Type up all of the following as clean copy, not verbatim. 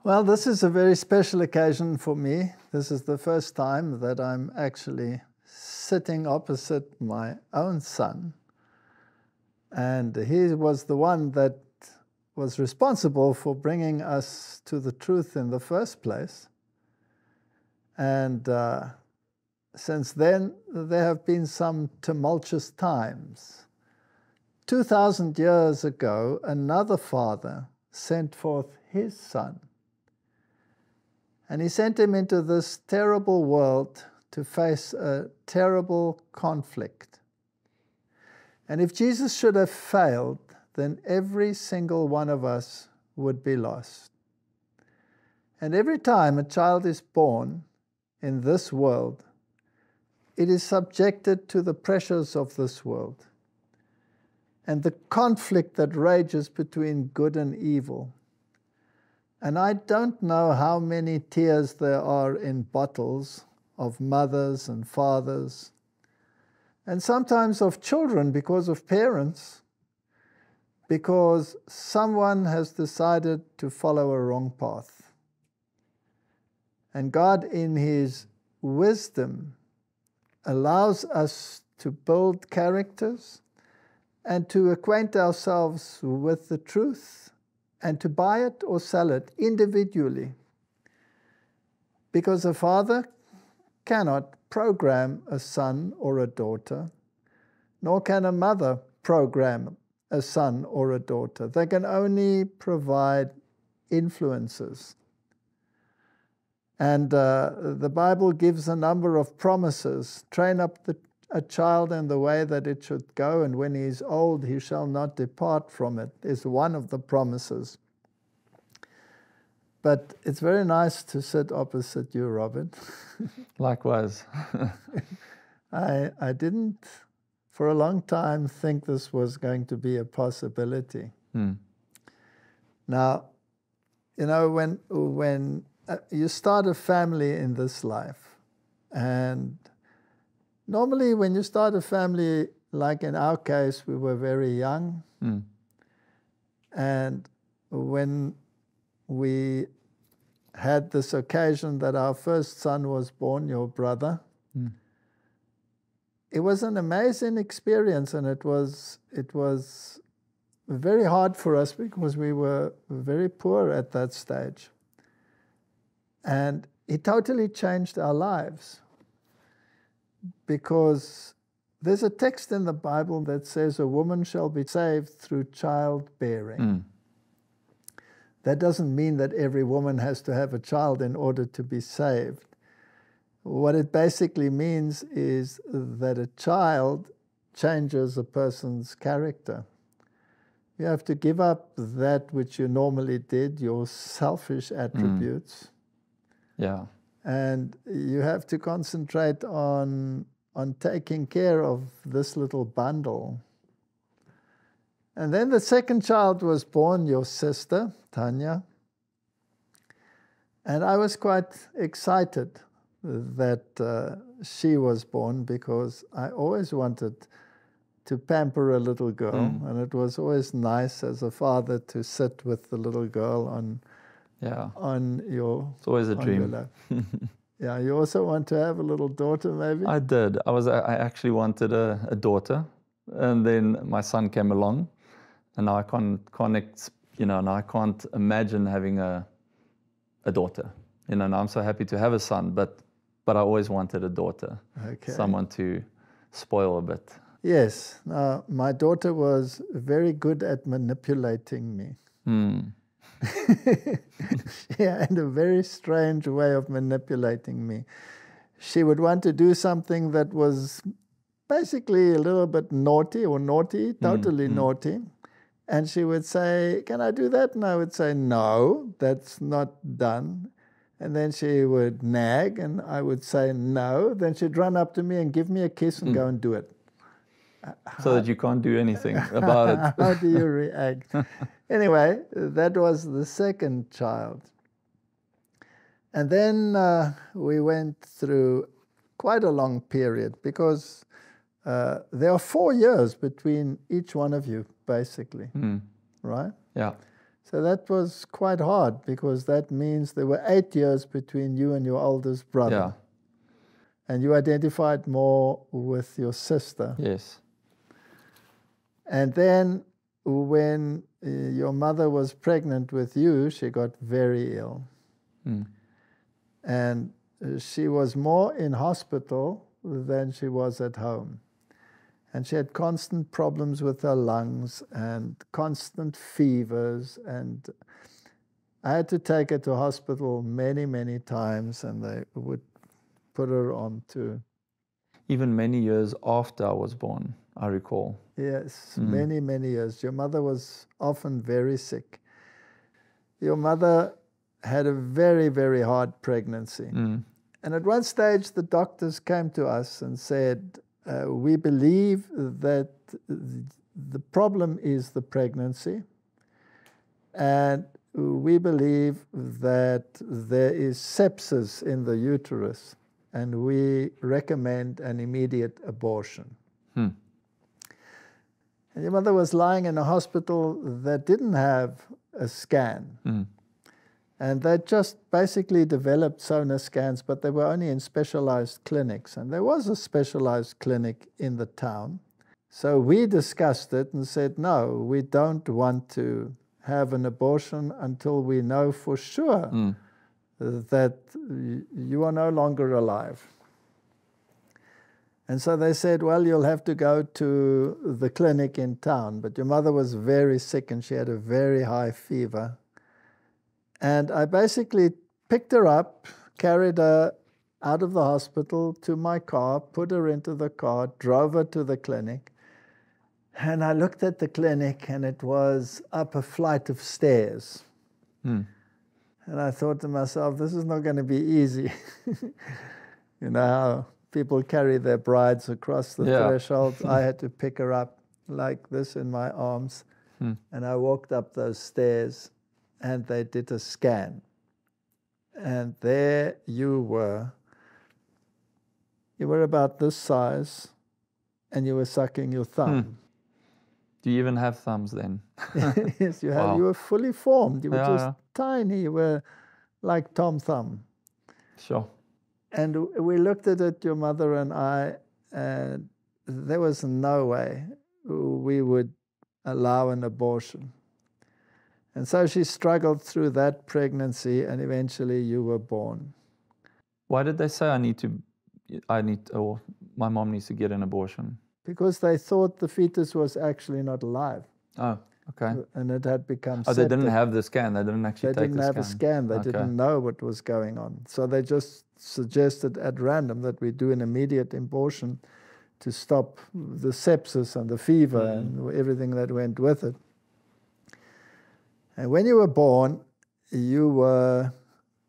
Well, this is a very special occasion for me. This is the first time that I'm actually sitting opposite my own son. And he was the one that was responsible for bringing us to the truth in the first place. And since then, there have been some tumultuous times. 2,000 years ago, another father sent forth his son. And he sent him into this terrible world to face a terrible conflict. And if Jesus should have failed, then every single one of us would be lost. And every time a child is born in this world, it is subjected to the pressures of this world and the conflict that rages between good and evil. And I don't know how many tears there are in bottles of mothers and fathers, and sometimes of children because of parents, because someone has decided to follow a wrong path. And God, in His wisdom, allows us to build characters and to acquaint ourselves with the truth and to buy it or sell it individually. Because a father cannot program a son or a daughter, nor can a mother program a son or a daughter. They can only provide influences. And the Bible gives a number of promises. Train up a child in the way that it should go, and when he is old, he shall not depart from it, is one of the promises. But it's very nice to sit opposite you, Robert. Likewise. I didn't, for a long time, think this was going to be a possibility. Now, you know, when you start a family in this life, and normally when you start a family, like in our case, we were very young. And when we had this occasion that our first son was born, your brother, it was an amazing experience, and it was very hard for us because we were very poor at that stage. And it totally changed our lives, because there's a text in the Bible that says a woman shall be saved through childbearing. That doesn't mean that every woman has to have a child in order to be saved. What it basically means is that a child changes a person's character. You have to give up that which you normally did, your selfish attributes. Yeah. And you have to concentrate on taking care of this little bundle. And then the second child was born, your sister, Tanya. And I was quite excited that she was born, because I always wanted to pamper a little girl. And it was always nice as a father to sit with the little girl on your... It's always a dream. Yeah, you also want to have a little daughter, maybe? I did. I actually wanted a daughter, and then my son came along, and now I can't imagine having a daughter. You know, and I'm so happy to have a son, but I always wanted a daughter, someone to spoil a bit. Yes. Now, my daughter was very good at manipulating me. She had a very strange way of manipulating me. She would want to do something that was basically a little bit naughty, totally naughty. And she would say, "Can I do that?" And I would say, "No, that's not done." And then she would nag, and I would say, "No." Then she'd run up to me and give me a kiss and go and do it. So that you can't do anything about it. How do you react? Anyway, that was the second child. And then we went through quite a long period, because there are 4 years between each one of you, basically. Right? Yeah. So that was quite hard, because that means there were 8 years between you and your oldest brother. Yeah. And you identified more with your sister. Yes. And then when your mother was pregnant with you, she got very ill. And she was more in hospital than she was at home. And she had constant problems with her lungs and constant fevers. And I had to take her to hospital many, many times, and they would put her on to... Even many years after I was born, I recall. Yes, many, many years. Your mother was often very sick. Your mother had a very, very hard pregnancy. And at one stage, the doctors came to us and said, we believe that the problem is the pregnancy, and we believe that there is sepsis in the uterus, and we recommend an immediate abortion. And your mother was lying in a hospital that didn't have a scan. And they just basically developed sonar scans, but they were only in specialized clinics. And there was a specialized clinic in the town. So we discussed it and said, no, we don't want to have an abortion until we know for sure that you are no longer alive. And so they said, well, you'll have to go to the clinic in town. But your mother was very sick and she had a very high fever. And I basically picked her up, carried her out of the hospital to my car, put her into the car, drove her to the clinic. And I looked at the clinic, and it was up a flight of stairs. And I thought to myself, this is not going to be easy. You know how people carry their brides across the threshold? I had to pick her up like this in my arms. And I walked up those stairs, and they did a scan. And there you were. You were about this size, and you were sucking your thumb. Do you even have thumbs then? Yes, you had. Wow. You were fully formed. You were just tiny. You were like Tom Thumb. Sure. And we looked at it, your mother and I, and there was no way we would allow an abortion. And so she struggled through that pregnancy, and eventually you were born. Why did they say or my mom needs to get an abortion? Because they thought the fetus was actually not alive. Oh, okay. And it had become septic. They didn't have the scan. They didn't actually take the scan. They didn't have a scan. They didn't know what was going on. So they just suggested at random that we do an immediate abortion to stop the sepsis and the fever and everything that went with it. And when you were born, you were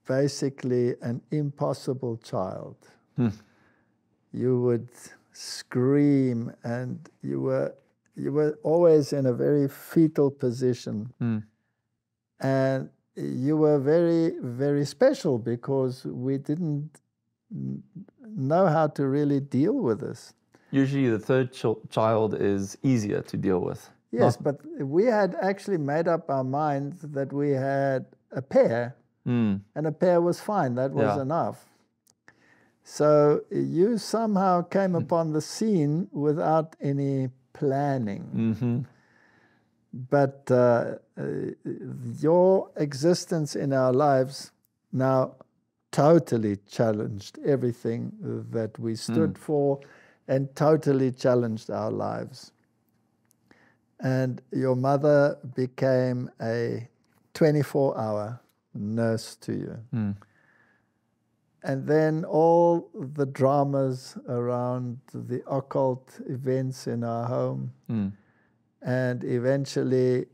basically an impossible child. You would scream, and you were always in a very fetal position. And you were very, very special, because we didn't know how to really deal with this. Usually the third child is easier to deal with. Yes, but we had actually made up our minds that we had a pair, and a pair was fine. That was enough. So you somehow came upon the scene without any planning. But your existence in our lives now totally challenged everything that we stood for, and totally challenged our lives. And your mother became a 24-hour nurse to you. And then all the dramas around the occult events in our home. And eventually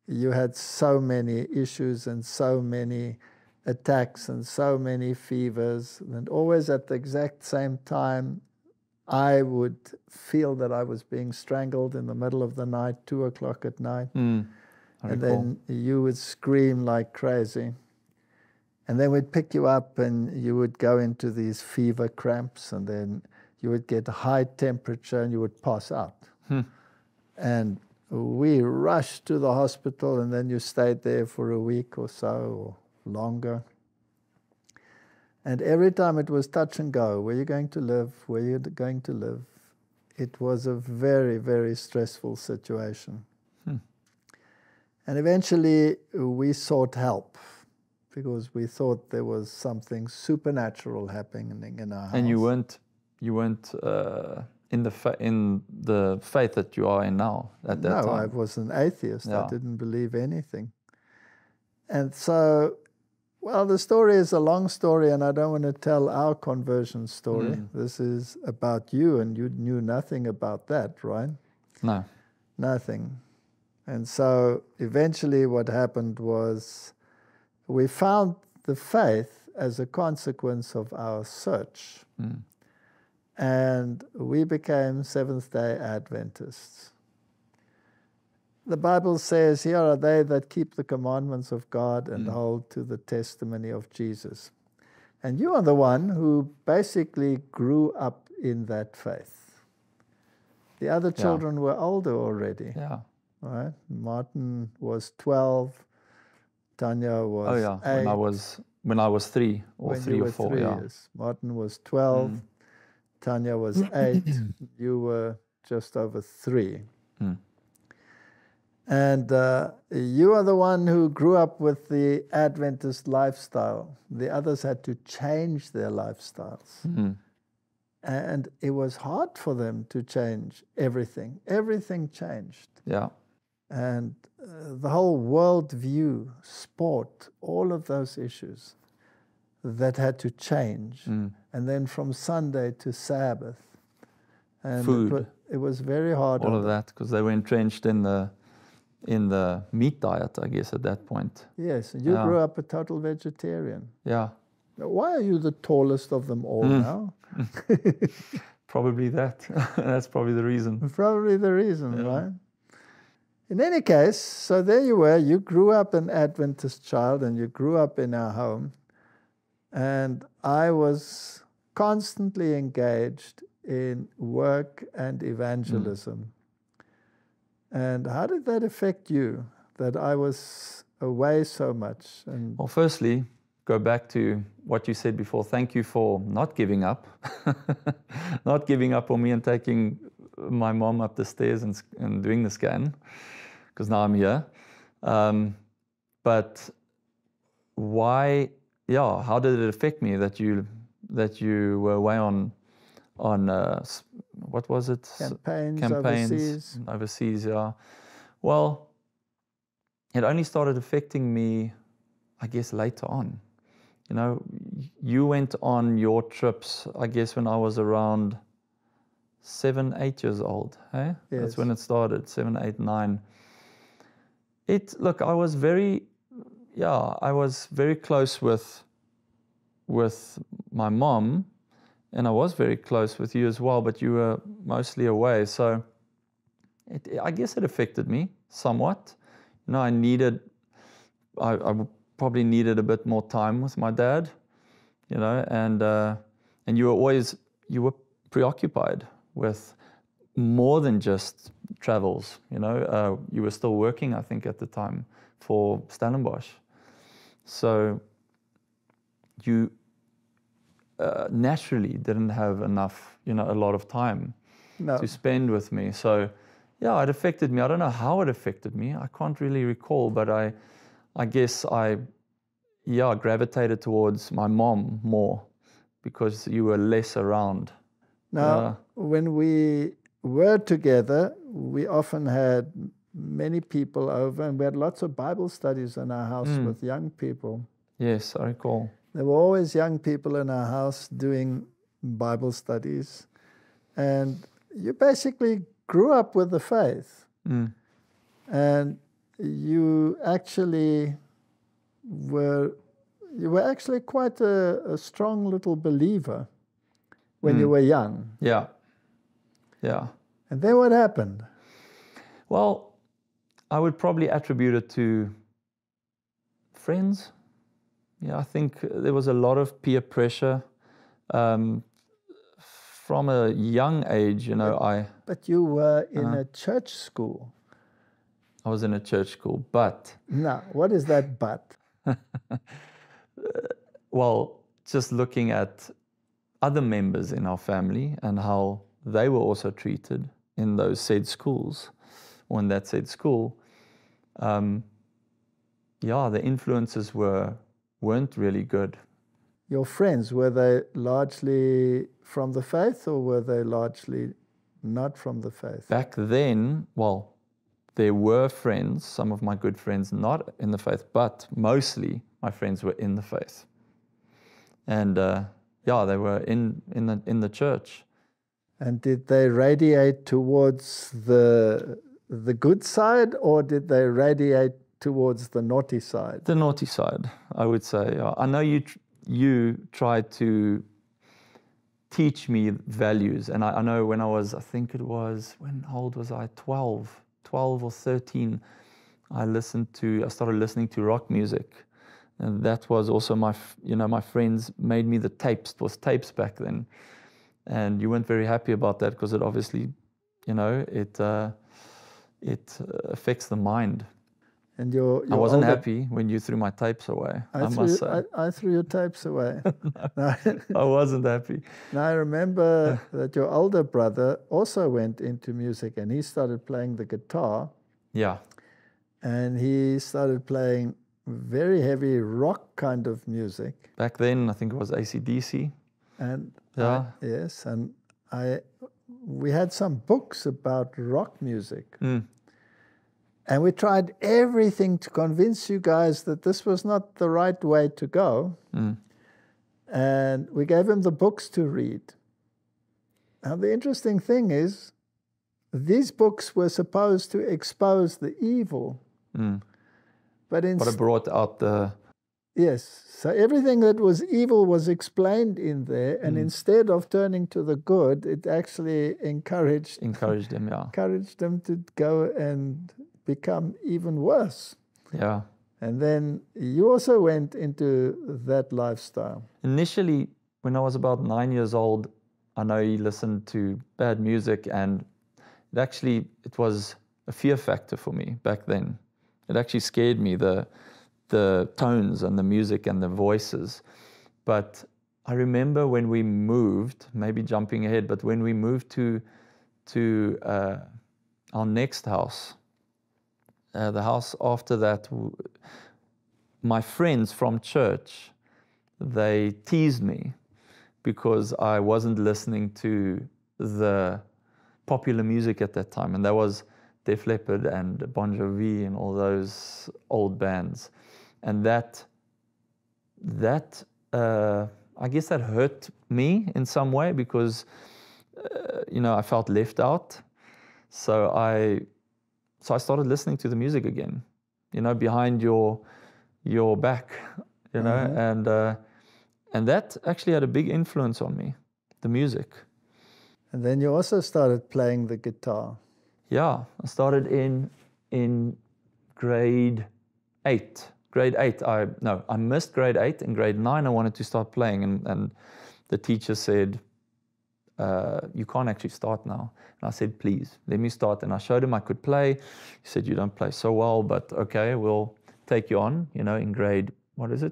you had so many issues and so many attacks and so many fevers. And always at the exact same time, I would feel that I was being strangled in the middle of the night, 2 o'clock at night. And then you would scream like crazy. And then we'd pick you up, and you would go into these fever cramps, and then you would get a high temperature, and you would pass out. And we rushed to the hospital, and then you stayed there for a week or so, or longer. And every time it was touch and go. Where are you going to live? Where are you going to live? It was a very, very stressful situation. And eventually we sought help because we thought there was something supernatural happening in our house. And you weren't in the faith that you are in now at that time? No, I was an atheist. Yeah. I didn't believe anything. And so, well, the story is a long story, and I don't want to tell our conversion story. This is about you, and you knew nothing about that, right? No. Nothing. And so eventually what happened was we found the faith as a consequence of our search. And we became Seventh-day Adventists. The Bible says, here are they that keep the commandments of God and hold to the testimony of Jesus. And you are the one who basically grew up in that faith. The other children were older already. Yeah. Right? Martin was 12. Tanya was 8. When I was 3 or 3 or 4. Years. Martin was 12. Tanya was 8. You were just over 3. And you are the one who grew up with the Adventist lifestyle. The others had to change their lifestyles. And it was hard for them to change everything. Everything changed. Yeah. And the whole world view, sport, all of those issues that had to change. And then from Sunday to Sabbath. And food. It was very hard. All of that, because they were entrenched in the meat diet, I guess, at that point. Yes, you grew up a total vegetarian. Yeah. Why are you the tallest of them all now? Probably that. That's probably the reason. Probably the reason, right? In any case, so there you were. You grew up an Adventist child, and you grew up in our home. And I was constantly engaged in work and evangelism. And how did that affect you, that I was away so much? And well, firstly, go back to what you said before. Thank you for not giving up. Not giving up on me and taking my mom up the stairs and doing the scan, because now I'm here. But why, how did it affect me that you were away on what was it? Campaigns overseas, yeah. Well, it only started affecting me, I guess, later on. You know, you went on your trips, I guess, when I was around 7, 8 years old. Hey? Yes. That's when it started, 7, 8, 9. Look, I was very close with my mom, and I was very close with you as well, but you were mostly away. So I guess it affected me somewhat. You know, I probably needed a bit more time with my dad, you know, and you were preoccupied with more than just travels, you know. You were still working, I think, at the time for Stellenbosch. So you naturally didn't have enough, you know, a lot of time to spend with me. So, it affected me. I don't know how it affected me. I can't really recall, but I guess I gravitated towards my mom more because you were less around. Now, when we were together, we often had many people over, and we had lots of Bible studies in our house with young people. Yes, I recall. There were always young people in our house doing Bible studies. And you basically grew up with the faith. And you were actually quite a strong little believer when you were young. Yeah. And then what happened? Well, I would probably attribute it to friends. Yeah, I think there was a lot of peer pressure from a young age, you know. But you were in a church school. I was in a church school, but... Now, what is that but? Well, just looking at other members in our family and how they were also treated in those said schools, or in that said school, the influences weren't really good. Your friends, were they largely from the faith, or were they largely not from the faith? Back then, well, there were friends, some of my good friends, not in the faith, but mostly my friends were in the faith. And they were in the church. And did they radiate towards the good side, or did they radiate towards the naughty side? The naughty side, I would say. I know you tried to teach me values, and I know when I was, how old was I? 12 or 13, I started listening to rock music. And that was also my friends made me the tapes. It was tapes back then. And you weren't very happy about that because it obviously, it affects the mind. And I wasn't happy when you threw my tapes away, I must say. I threw your tapes away. No, I wasn't happy. Now, I remember that your older brother also went into music, and he started playing the guitar. Yeah. And he started playing very heavy rock kind of music. Back then, I think it was AC/DC. And yes, and we had some books about rock music. Mm. And we tried everything to convince you guys that this was not the right way to go. Mm. And we gave him the books to read. Now, the interesting thing is, these books were supposed to expose the evil. Mm. But it brought out the... Yes. So everything that was evil was explained in there. And instead of turning to the good, it actually encouraged them, yeah. Encouraged them to go and become even worse. Yeah. And then you also went into that lifestyle. Initially, when I was about 9 years old, I know he listened to bad music, and it was a fear factor for me back then. It actually scared me, the tones and the music and the voices. But I remember when we moved, maybe jumping ahead, but when we moved to our next house, the house after that, my friends from church, they teased me because I wasn't listening to the popular music at that time. And that was Def Leppard and Bon Jovi and all those old bands. And that I guess that hurt me in some way because, I felt left out. So I started listening to the music again, behind your back, and that actually had a big influence on me, the music. And then you also started playing the guitar. Yeah, I started in grade 8. Grade 8, I missed grade 8. In grade 9, I wanted to start playing, and the teacher said, you can't actually start now. And I said, please, let me start. And I showed him I could play. He said, you don't play so well, but okay, we'll take you on, in grade,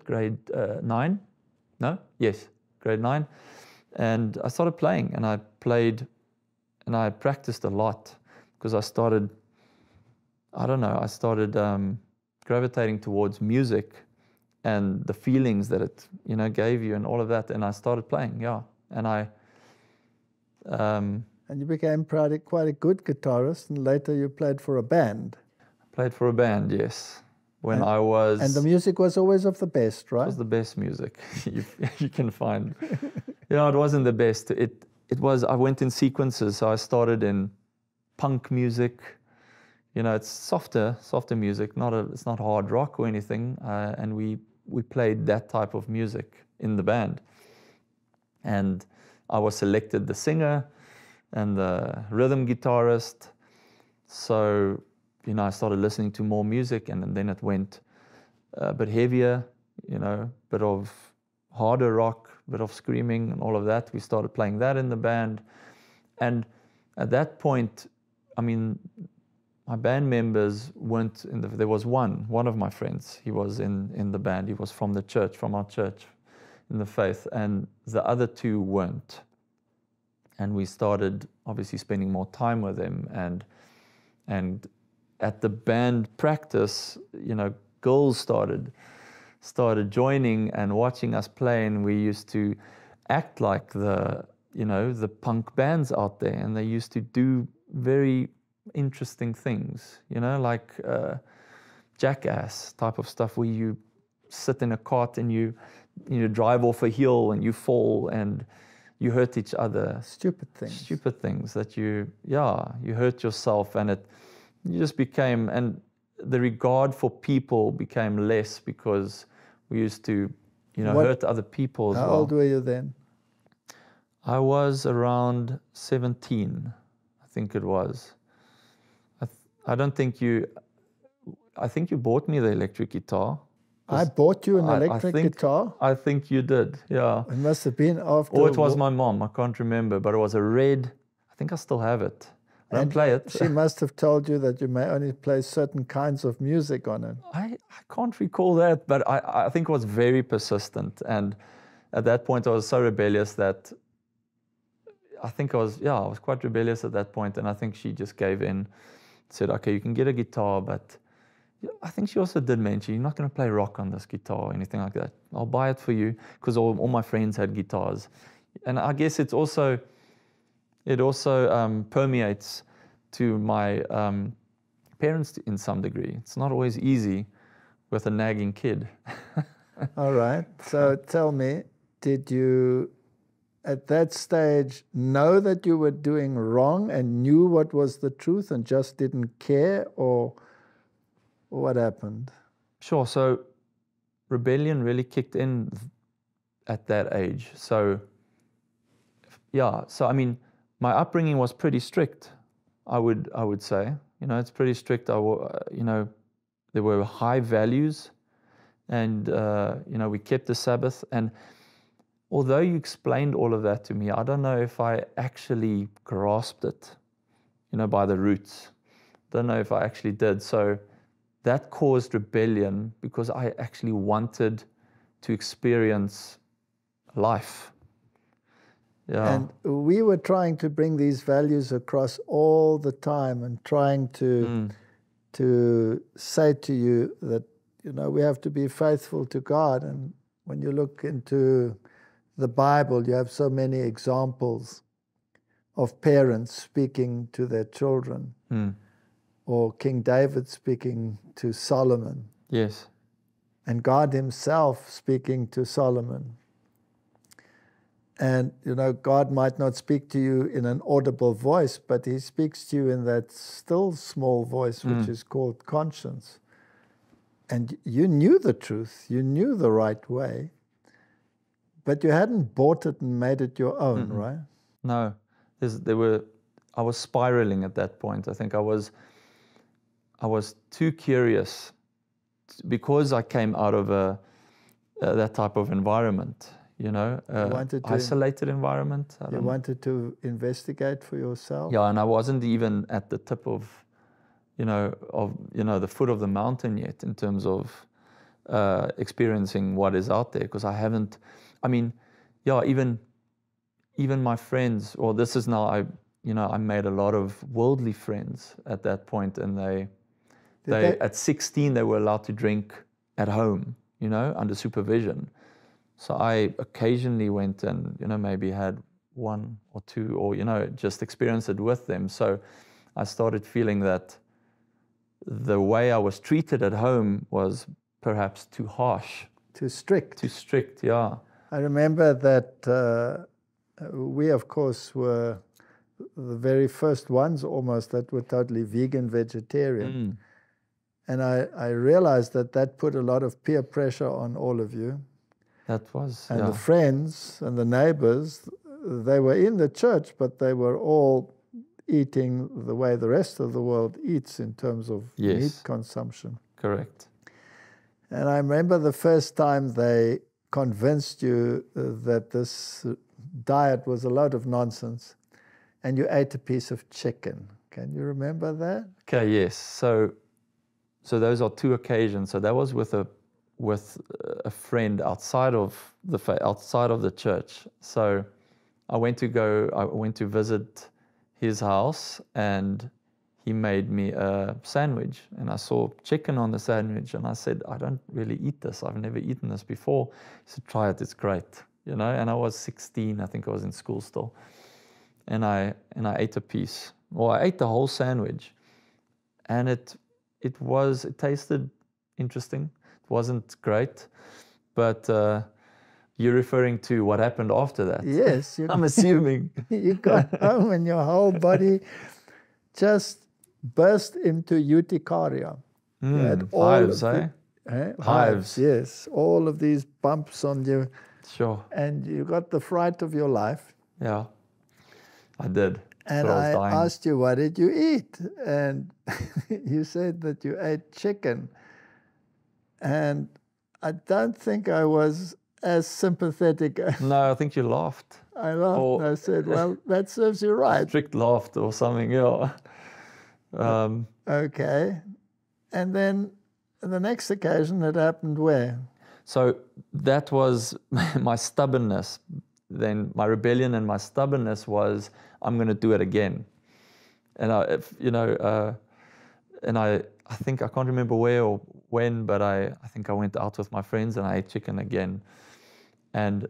grade 9? No? Yes, grade 9. And I started playing, and I played, and I practiced a lot because I started gravitating towards music and the feelings that it, gave you and all of that. And I started playing, yeah. And and you became quite a good guitarist, and later you played for a band. I played for a band, yes. And the music was always of the best, right? It was the best music you can find. It wasn't the best. It was, I went in sequences. So I started in punk music. It's softer music. It's not hard rock or anything. And we played that type of music in the band. And I was selected the singer and the rhythm guitarist. So, I started listening to more music, and then it went a bit heavier, bit of harder rock, bit of screaming and all of that. We started playing that in the band. And at that point, my band members weren't in the, there was one of my friends, he was in the band, he was from the church, from our church in the faith, and the other two weren't. And we started obviously spending more time with them, and at the band practice, you know, girls started joining and watching us play, and we used to act like the, you know, the punk bands out there, and they used to do very interesting things, you know, like jackass type of stuff, where you sit in a cart and you drive off a hill and you fall and you hurt each other. Stupid things that you hurt yourself, and you just became, and the regard for people became less because we used to, you know, hurt other people as well. How old were you then? I was around 17, I think it was. I don't think I think you bought me the electric guitar. I bought you an electric guitar? I think you did, yeah. It must have been after... Or it was my mom, I can't remember, but it was a red, I think I still have it. I don't play it. She must have told you that you may only play certain kinds of music on it. I can't recall that, but I think it was very persistent. And at that point I was so rebellious that I think I was quite rebellious at that point, and I think she just gave in, said, okay, you can get a guitar, but I think she also did mention, you're not going to play rock on this guitar or anything like that. I'll buy it for you, because all my friends had guitars. And I guess it also permeates to my parents in some degree. It's not always easy with a nagging kid. All right. So tell me, did you at that stage know that you were doing wrong and knew what was the truth and just didn't care, or what happened? Sure. So rebellion really kicked in at that age. So I mean, my upbringing was pretty strict, I would say. You know, it's pretty strict. You know, there were high values, and you know, we kept the Sabbath. And although you explained all of that to me, I don't know if I actually grasped it, you know, by the roots. Don't know if I actually did. So that caused rebellion, because I actually wanted to experience life. Yeah. And we were trying to bring these values across all the time, and trying to say to you that, you know, we have to be faithful to God. And when you look into the Bible, you have so many examples of parents speaking to their children, or King David speaking to Solomon. Yes. And God himself speaking to Solomon. And, you know, God might not speak to you in an audible voice, but he speaks to you in that still small voice, which is called conscience. And you knew the truth, you knew the right way, but you hadn't bought it and made it your own, right? No. I was spiraling at that point. I think I was too curious, because I came out of that type of environment, you know, isolated environment. You wanted to investigate for yourself? Yeah, and I wasn't even at the tip of the foot of the mountain yet in terms of experiencing what is out there, because I haven't. I mean, yeah, even my friends. Well, this is now I made a lot of worldly friends at that point, and they at 16 they were allowed to drink at home, you know, under supervision. So I occasionally went and, you know, maybe had one or two, or, you know, just experienced it with them. So I started feeling that the way I was treated at home was perhaps too harsh. Too strict. Too strict, yeah. I remember that we, of course, were the very first ones almost that were totally vegan, vegetarian. And I realized that put a lot of peer pressure on all of you. That was, and the friends and the neighbors, they were in the church, but they were all eating the way the rest of the world eats in terms of meat consumption. Correct. And I remember the first time they convinced you that this diet was a load of nonsense, and you ate a piece of chicken. Can you remember that? Okay, yes. So those are two occasions. So that was with a friend outside of the church. So I went to visit his house, and he made me a sandwich, and I saw chicken on the sandwich, and I said, I don't really eat this. I've never eaten this before. He said, try it, it's great. And I was 16, I think I was in school still. And I ate a piece. Well, I ate the whole sandwich, and it tasted interesting. It wasn't great, but you're referring to what happened after that. Yes. I'm assuming. You got home and your whole body just burst into urticaria. You had all Hives, of Hives. Yes. All of these bumps on you. Sure. And you got the fright of your life. Yeah, I did. And I asked you, what did you eat? And you said that you ate chicken. And I don't think I was as sympathetic. No, I think you laughed. I laughed and I said, well, that serves you right. Strict laughter or something, yeah. Okay. And then the next occasion, it happened where? So that was my stubbornness. Then my rebellion and my stubbornness was, I'm going to do it again. And I think, I can't remember where or when, but I think I went out with my friends and I ate chicken again. And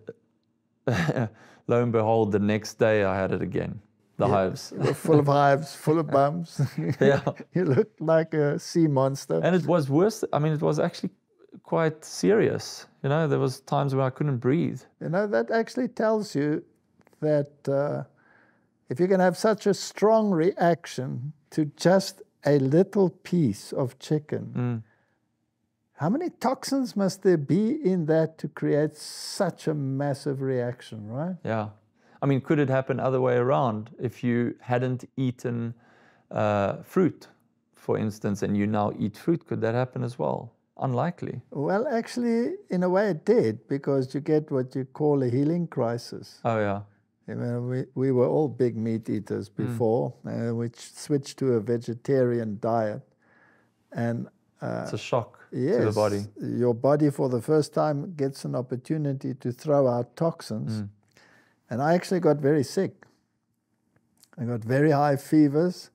lo and behold, the next day I had it again. The hives. You were full of hives, full of bumps. Yeah. You looked like a sea monster. And it was worse. I mean, it was actually quite serious. There was times where I couldn't breathe. That actually tells you that if you can have such a strong reaction to just a little piece of chicken, how many toxins must there be in that to create such a massive reaction, right? Yeah. I mean, could it happen other way around? If you hadn't eaten fruit, for instance, and you now eat fruit, could that happen as well? Unlikely. Well, actually, in a way it did, because you get what you call a healing crisis. Oh, yeah. We were all big meat eaters before, which switched to a vegetarian diet. And it's a shock yes, to the body. Your body, for the first time, gets an opportunity to throw out toxins. And I actually got very sick. I got very high fevers,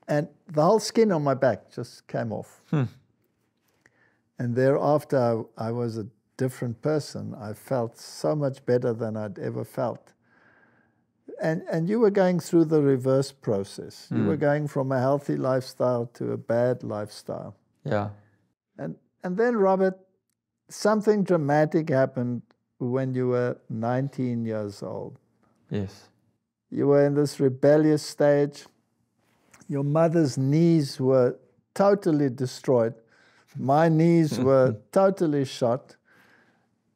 and the whole skin on my back just came off. And thereafter, I was a different person. I felt so much better than I'd ever felt. And you were going through the reverse process. You were going from a healthy lifestyle to a bad lifestyle. Yeah. And then, Robert, something dramatic happened when you were 19 years old. Yes. You were in this rebellious stage. Your mother's knees were totally destroyed. My knees were totally shot,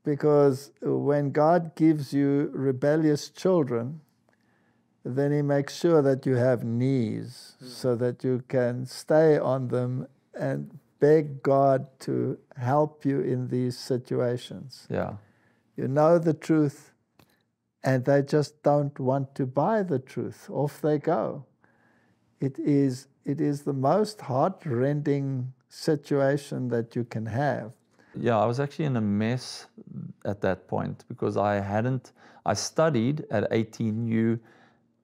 because when God gives you rebellious children, then he makes sure that you have knees so that you can stay on them and beg God to help you in these situations. Yeah. You know the truth, and they just don't want to buy the truth. Off they go. It is the most heart-rending situation that you can have. Yeah, I was actually in a mess at that point, because I studied at 18U,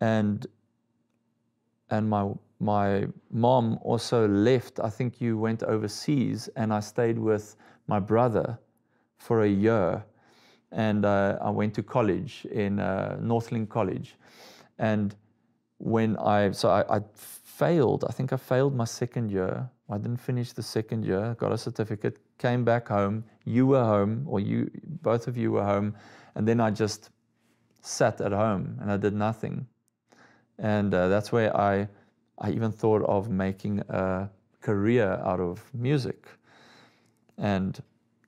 and my mom also left. I think you went overseas, and I stayed with my brother for a year, and I went to college in Northling College. And when I failed, I think I failed my second year. I didn't finish the second year, got a certificate, came back home. You were home, or both of you were home. And then I just sat at home and I did nothing. And that's where I even thought of making a career out of music and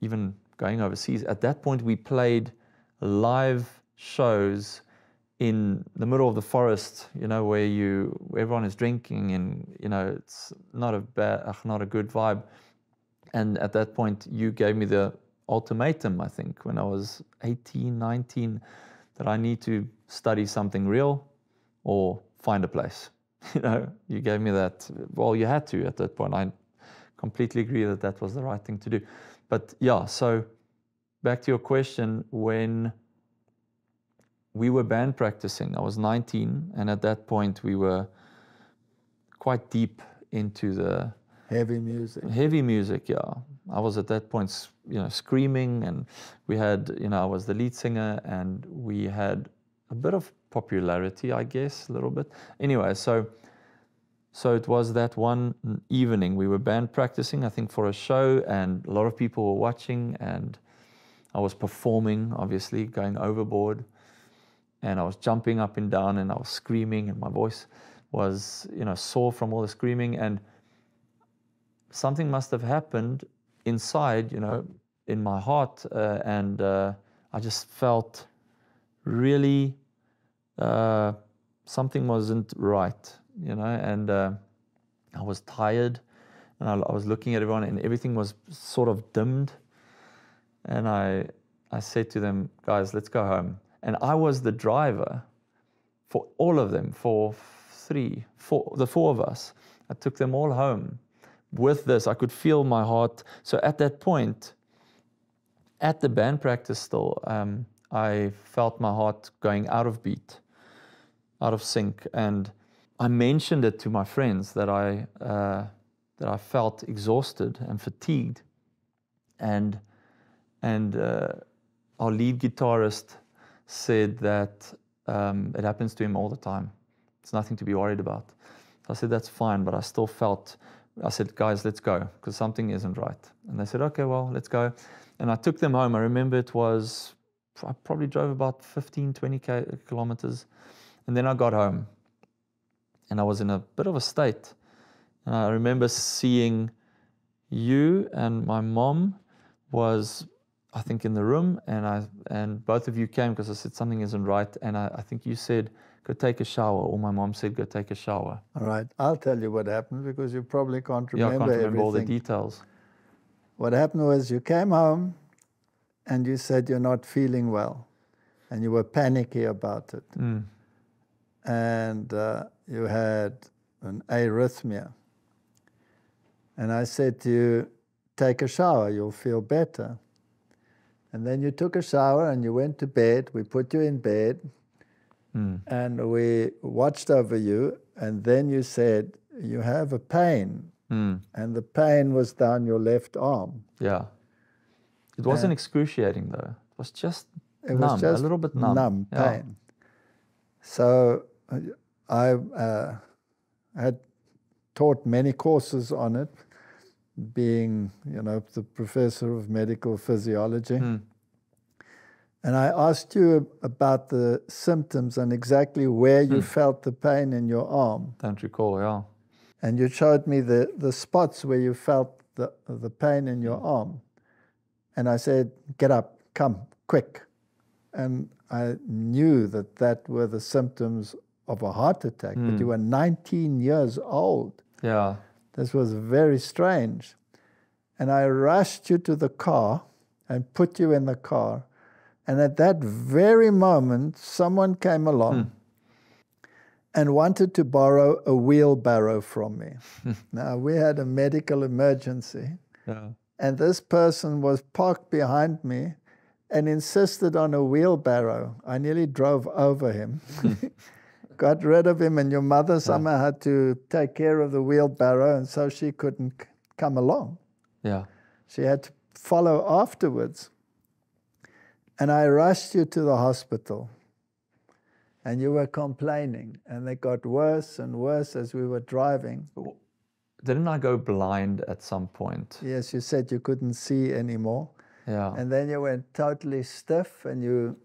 even going overseas. At that point, we played live shows in the middle of the forest, where everyone is drinking, and it's not a good vibe. And at that point, you gave me the ultimatum, I think, when I was 18, 19, that I need to study something real or find a place. you gave me that. Well, you had to at that point. I completely agree that that was the right thing to do. But yeah, so back to your question, when we were band practicing, I was 19, and at that point we were quite deep into the Heavy music. Heavy music, yeah. I was at that point, screaming, and we had, I was the lead singer, and we had a bit of popularity, I guess, a little bit. Anyway, so it was that one evening we were band practicing, I think, for a show, and a lot of people were watching, and I was performing, obviously, going overboard, and I was jumping up and down, and I was screaming, and my voice was, sore from all the screaming, and something must have happened inside, in my heart, and I just felt really something wasn't right, and I was tired, and I was looking at everyone, and everything was sort of dimmed, and I said to them, guys, let's go home. And I was the driver for all of them, the four of us. I took them all home. With this, I could feel my heart. So at that point, at the band practice still, I felt my heart going out of beat, out of sync. And I mentioned it to my friends that I felt exhausted and fatigued. And our lead guitarist said that it happens to him all the time. It's nothing to be worried about. So I said, that's fine, but I still felt... I said, guys, let's go, because something isn't right. And they said, okay, well, let's go. And I took them home. I remember I probably drove about 15, 20 kilometers. And then I got home. And I was in a bit of a state. And I remember seeing you, and my mom was, I think, in the room. And both of you came because I said, something isn't right. And I think you said, go take a shower, or my mom said, go take a shower. All right, I'll tell you what happened, because you probably can't remember I can't remember everything. all the details. What happened was you came home and you said you're not feeling well, and you were panicky about it. And you had an arrhythmia. And I said to you, take a shower, you'll feel better. And then you took a shower and you went to bed. We put you in bed. And we watched over you, and then you said, you have a pain. And the pain was down your left arm. Yeah. It wasn't excruciating, though. It was just a little bit numb. Numb pain. Yeah. So I had taught many courses on it, being, the professor of medical physiology. And I asked you about the symptoms and exactly where you felt the pain in your arm. Don't recall, yeah. And you showed me the spots where you felt the pain in your arm. And I said, get up, come, quick. And I knew that were the symptoms of a heart attack, but you were 19 years old. Yeah. This was very strange. And I rushed you to the car and put you in the car. And at that very moment, someone came along and wanted to borrow a wheelbarrow from me. Now, we had a medical emergency. Yeah. And this person was parked behind me and insisted on a wheelbarrow. I nearly drove over him, got rid of him, and your mother somehow had to take care of the wheelbarrow, and so she couldn't come along. Yeah. She had to follow afterwards. And I rushed you to the hospital, and you were complaining, and it got worse and worse as we were driving. Didn't I go blind at some point? Yes, you said you couldn't see anymore. Yeah. And then you went totally stiff, and you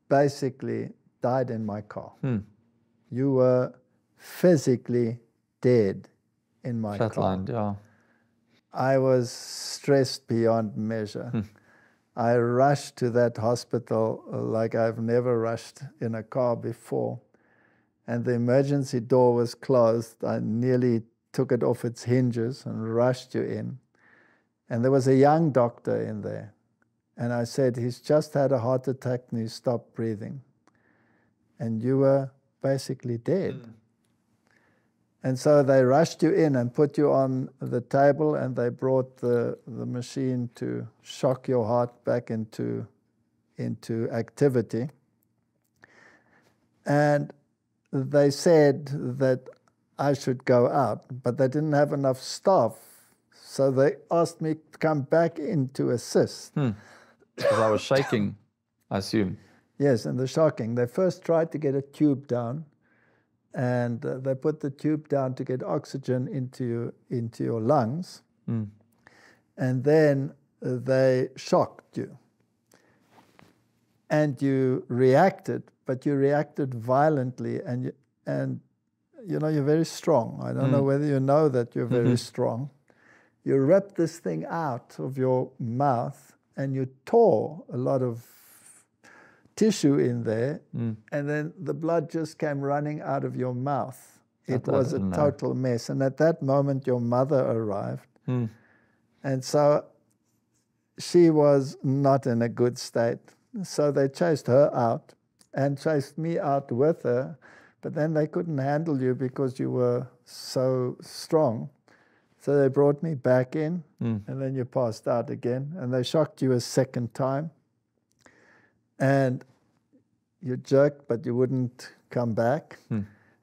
basically died in my car. You were physically dead in my car. Flatlined, yeah. I was stressed beyond measure. I rushed to that hospital like I've never rushed in a car before. And the emergency door was closed. I nearly took it off its hinges and rushed you in. And there was a young doctor in there. And I said, he's just had a heart attack and he stopped breathing. And you were basically dead. And so they rushed you in and put you on the table, and they brought the machine to shock your heart back into activity. And they said that I should go out, but they didn't have enough staff. So they asked me to come back in to assist. Because I was shaking, I assume. Yes, and the shocking. They first tried to get a tube down, and they put the tube down to get oxygen into your lungs. And then they shocked you. And you reacted, but you reacted violently, and you know, you're very strong. I don't know whether you know that you're very strong. You ripped this thing out of your mouth, and you tore a lot of tissue in there, and then the blood just came running out of your mouth. It was a total mess. And at that moment, your mother arrived. And so she was not in a good state. So they chased her out and chased me out with her. But then they couldn't handle you because you were so strong. So they brought me back in, and then you passed out again. And they shocked you a second time. And you jerked, but you wouldn't come back.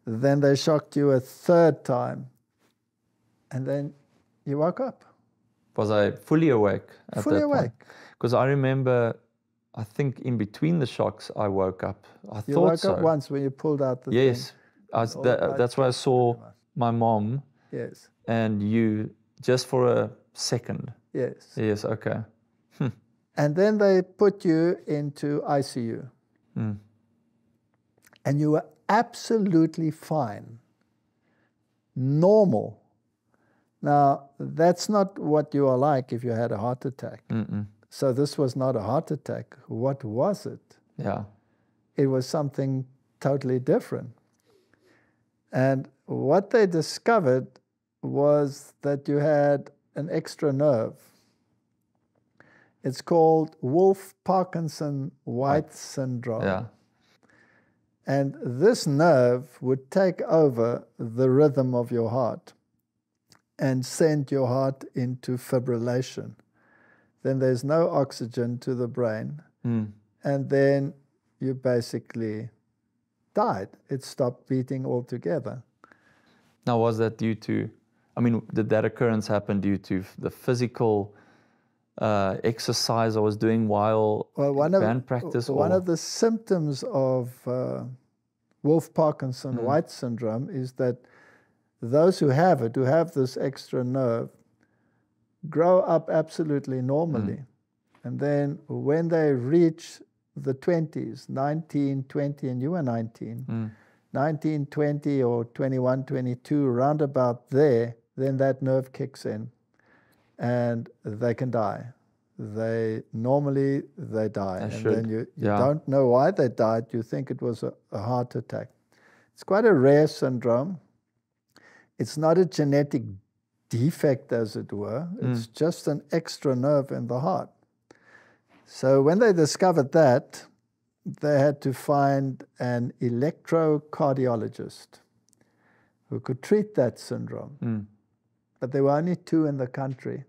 Then they shocked you a third time. And then you woke up. Was I fully awake at that point? Fully awake. Because I remember, I think in between the shocks, I woke up. You woke up once when you pulled out the thing. Yes. That's where I saw my mom. Yes. And you, just for a second. Yes. Yes, okay. And then they put you into ICU. And you were absolutely fine. Normal. Now, that's not what you are like if you had a heart attack. So this was not a heart attack. What was it? Yeah. It was something totally different. And what they discovered was that you had an extra nerve. It's called Wolff-Parkinson-White syndrome. Yeah. And this nerve would take over the rhythm of your heart and send your heart into fibrillation. Then there's no oxygen to the brain. And then you basically died. It stopped beating altogether. Now, was that due to, I mean, did that occurrence happen due to the physical exercise I was doing while band practice? One of the symptoms of Wolff-Parkinson-White syndrome is that those who have it, who have this extra nerve, grow up absolutely normally. And then when they reach the 20s, 19, 20, and you were 19, 19, 20, or 21, 22, round about there, then that nerve kicks in and they can die. They die. And then you don't know why they died. You think it was a heart attack. It's quite a rare syndrome. It's not a genetic defect, as it were. It's just an extra nerve in the heart. So when they discovered that, they had to find an electrocardiologist who could treat that syndrome. But there were only 2 in the country.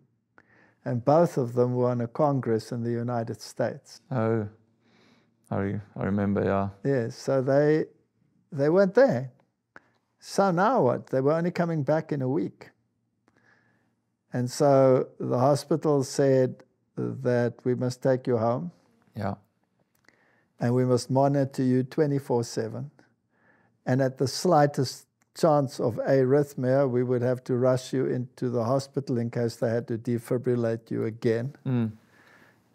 And both of them were on a congress in the United States. Oh, I remember, yeah. Yes, so they weren't there. So now what? They were only coming back in a week. And so the hospital said that we must take you home. Yeah. And we must monitor you 24/7. And at the slightest chance of arrhythmia, we would have to rush you into the hospital in case they had to defibrillate you again.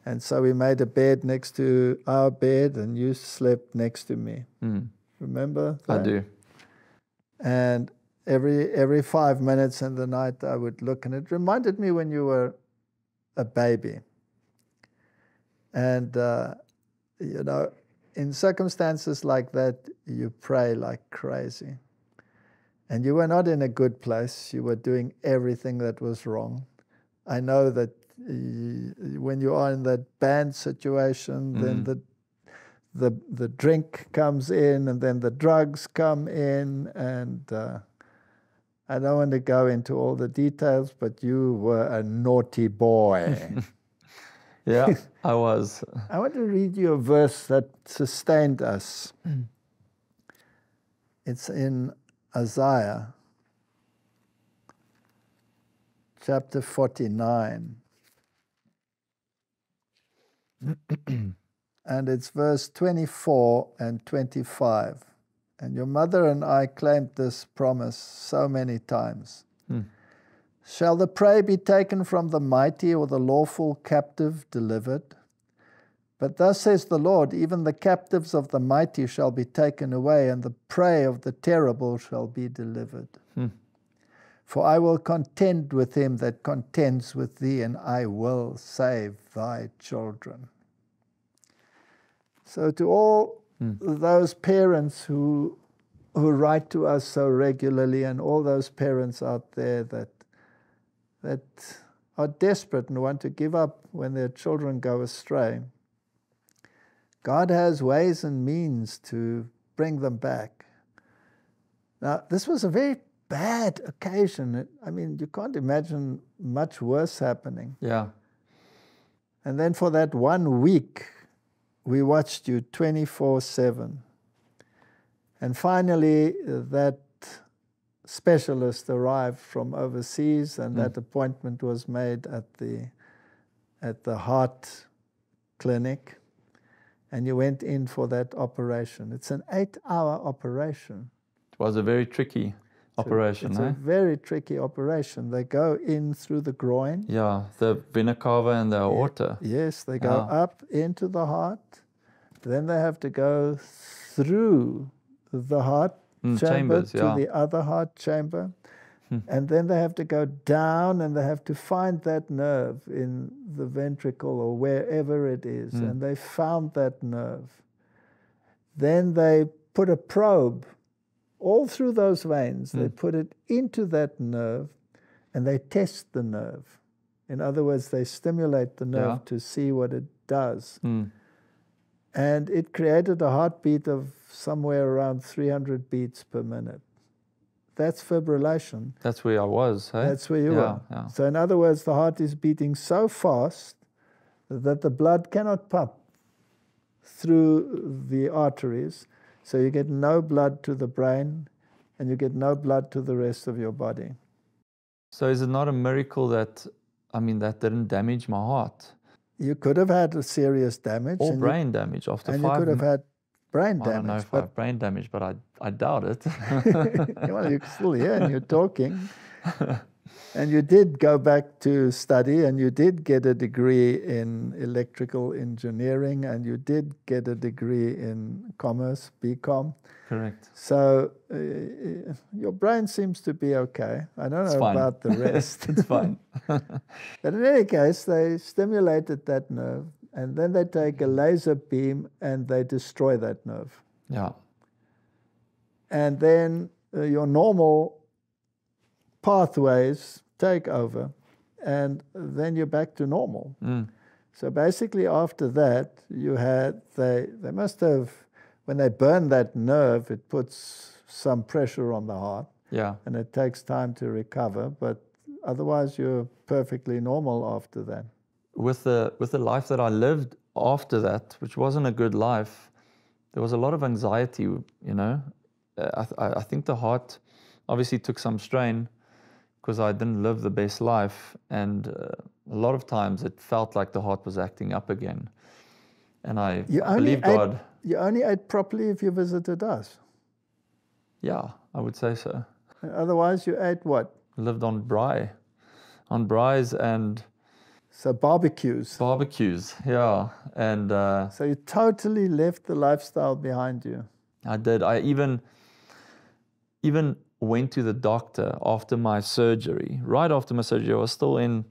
And so we made a bed next to our bed, and you slept next to me. Remember that? I do. And every 5 minutes in the night, I would look, and it reminded me when you were a baby. And, you know, in circumstances like that, you pray like crazy. And you were not in a good place. You were doing everything that was wrong. I know that when you are in that band situation, then the drink comes in, and then the drugs come in, and I don't want to go into all the details, but you were a naughty boy. Yeah, I was. I want to read you a verse that sustained us. It's in Isaiah, chapter 49. And it's verse 24 and 25. And your mother and I claimed this promise so many times. Shall the prey be taken from the mighty, or the lawful captive delivered? But thus says the Lord, even the captives of the mighty shall be taken away, and the prey of the terrible shall be delivered. For I will contend with him that contends with thee, and I will save thy children. So to all those parents who write to us so regularly, and all those parents out there that are desperate and want to give up when their children go astray, God has ways and means to bring them back. Now, this was a very bad occasion. I mean, you can't imagine much worse happening. Yeah. And then for that 1 week, we watched you 24/7. And finally, that specialist arrived from overseas, and that appointment was made at the heart clinic, and you went in for that operation. It's an 8-hour operation. It was a very tricky operation. It's a very tricky operation. They go in through the groin. Yeah, the vena cava and the aorta. Yes, they go up into the heart. Then they have to go through the heart chamber to the other heart chamber. And then they have to go down, and they have to find that nerve in the ventricle or wherever it is. And they found that nerve. Then they put a probe all through those veins. They put it into that nerve, and they test the nerve. In other words, they stimulate the nerve to see what it does. And it created a heartbeat of somewhere around 300 beats per minute. That's fibrillation. That's where I was, hey? That's where you were. Yeah. So in other words, the heart is beating so fast that the blood cannot pump through the arteries. So you get no blood to the brain, and you get no blood to the rest of your body. So is it not a miracle that didn't damage my heart? You could have had a serious damage. Or brain damage after 5 And you could have had brain damage. I don't know if I have brain damage, but I doubt it. Well, you're still here and you're talking. And you did go back to study, and you did get a degree in electrical engineering, and you did get a degree in commerce, BCom. Correct. So your brain seems to be okay. I don't know about the rest. It's fine. But in any case, they stimulated that nerve, and then they take a laser beam and they destroy that nerve. Yeah. And then your normal pathways take over, and then you're back to normal. So basically after that, they must have, when they burn that nerve, it puts some pressure on the heart. Yeah. And it takes time to recover, but otherwise you're perfectly normal after that. With the life that I lived after that, which wasn't a good life, there was a lot of anxiety, you know. I think the heart obviously took some strain because I didn't live the best life, and a lot of times it felt like the heart was acting up again. And I believe God. You only ate properly if you visited us. Yeah, I would say so. Otherwise you ate what? Lived on braais and... So barbecues. Barbecues, yeah. And so you totally left the lifestyle behind you. I did. I even went to the doctor after my surgery. Right after my surgery, I was still in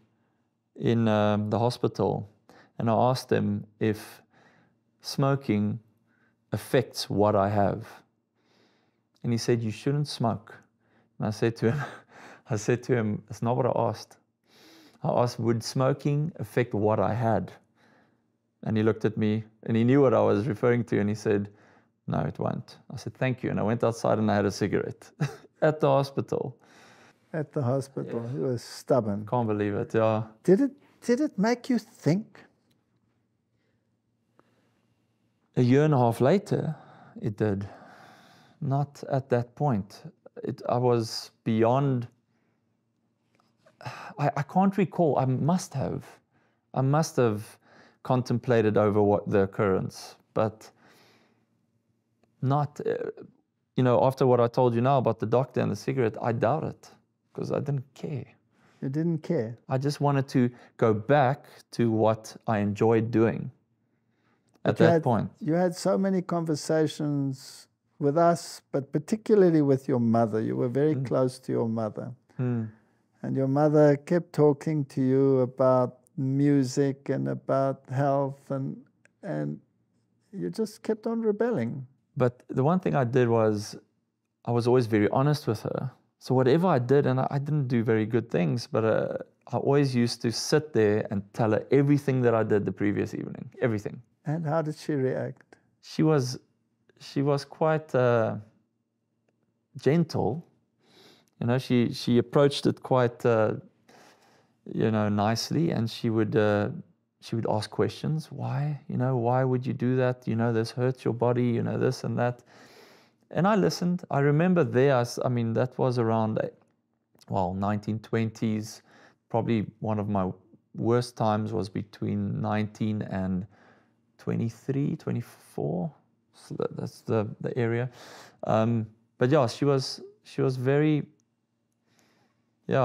the hospital, and I asked him if smoking affects what I have. And he said, "You shouldn't smoke." And I said to him, "It's not what I asked. I asked, would smoking affect what I had?" And he looked at me, and he knew what I was referring to, and he said, "No, it won't." I said, "Thank you." And I went outside and I had a cigarette at the hospital. at the hospital. He was stubborn. Can't believe it, yeah. Did it make you think? A year and a half later, it did. Not at that point. I was beyond. I can't recall. I must have contemplated over what the occurrence, but not, after what I told you now about the doctor and the cigarette, I doubt it because I didn't care. You didn't care? I just wanted to go back to what I enjoyed doing at that point. You had so many conversations with us, but particularly with your mother. You were very close to your mother. And your mother kept talking to you about music and about health, and you just kept on rebelling. But the one thing I did was I was always very honest with her. So whatever I did, and I didn't do very good things, but I always used to sit there and tell her everything that I did the previous evening, everything. And how did she react? She was quite gentle. She approached it quite nicely, and she would ask questions. Why? Why would you do that? This hurts your body, this and that. And I listened. I remember that was around, 1920s. Probably one of my worst times was between 19 and 23, 24. So that's the area. But yeah, she was very,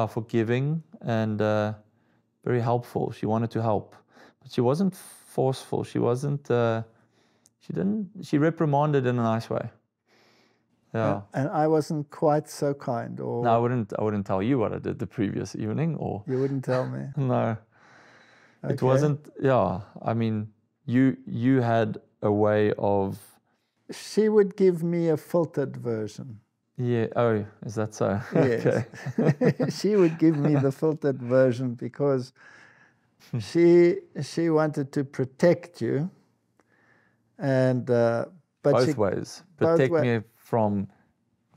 forgiving and very helpful. She wanted to help, but she wasn't forceful. She wasn't. She reprimanded in a nice way. Yeah. And I wasn't quite so kind, or no, I wouldn't tell you what I did the previous evening, or you wouldn't tell me. No, okay. It wasn't. Yeah, I mean, you had a way of. She would give me a filtered version. Yeah. Oh, is that so? Yes. Okay. She would give me the filtered version because she wanted to protect you, and but both ways. Protect me from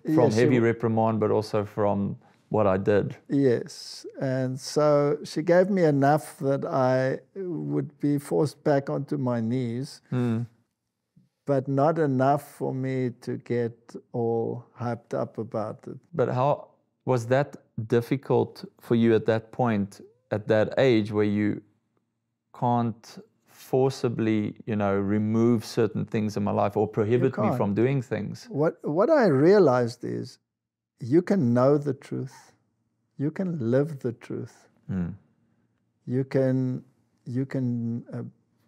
heavy reprimand, but also from what I did. Yes, and so she gave me enough that I would be forced back onto my knees. But not enough for me to get all hyped up about it. But how was that difficult for you at that point, at that age, where you can't forcibly, remove certain things in my life or prohibit me from doing things? What I realized is you can know the truth. You can live the truth. You can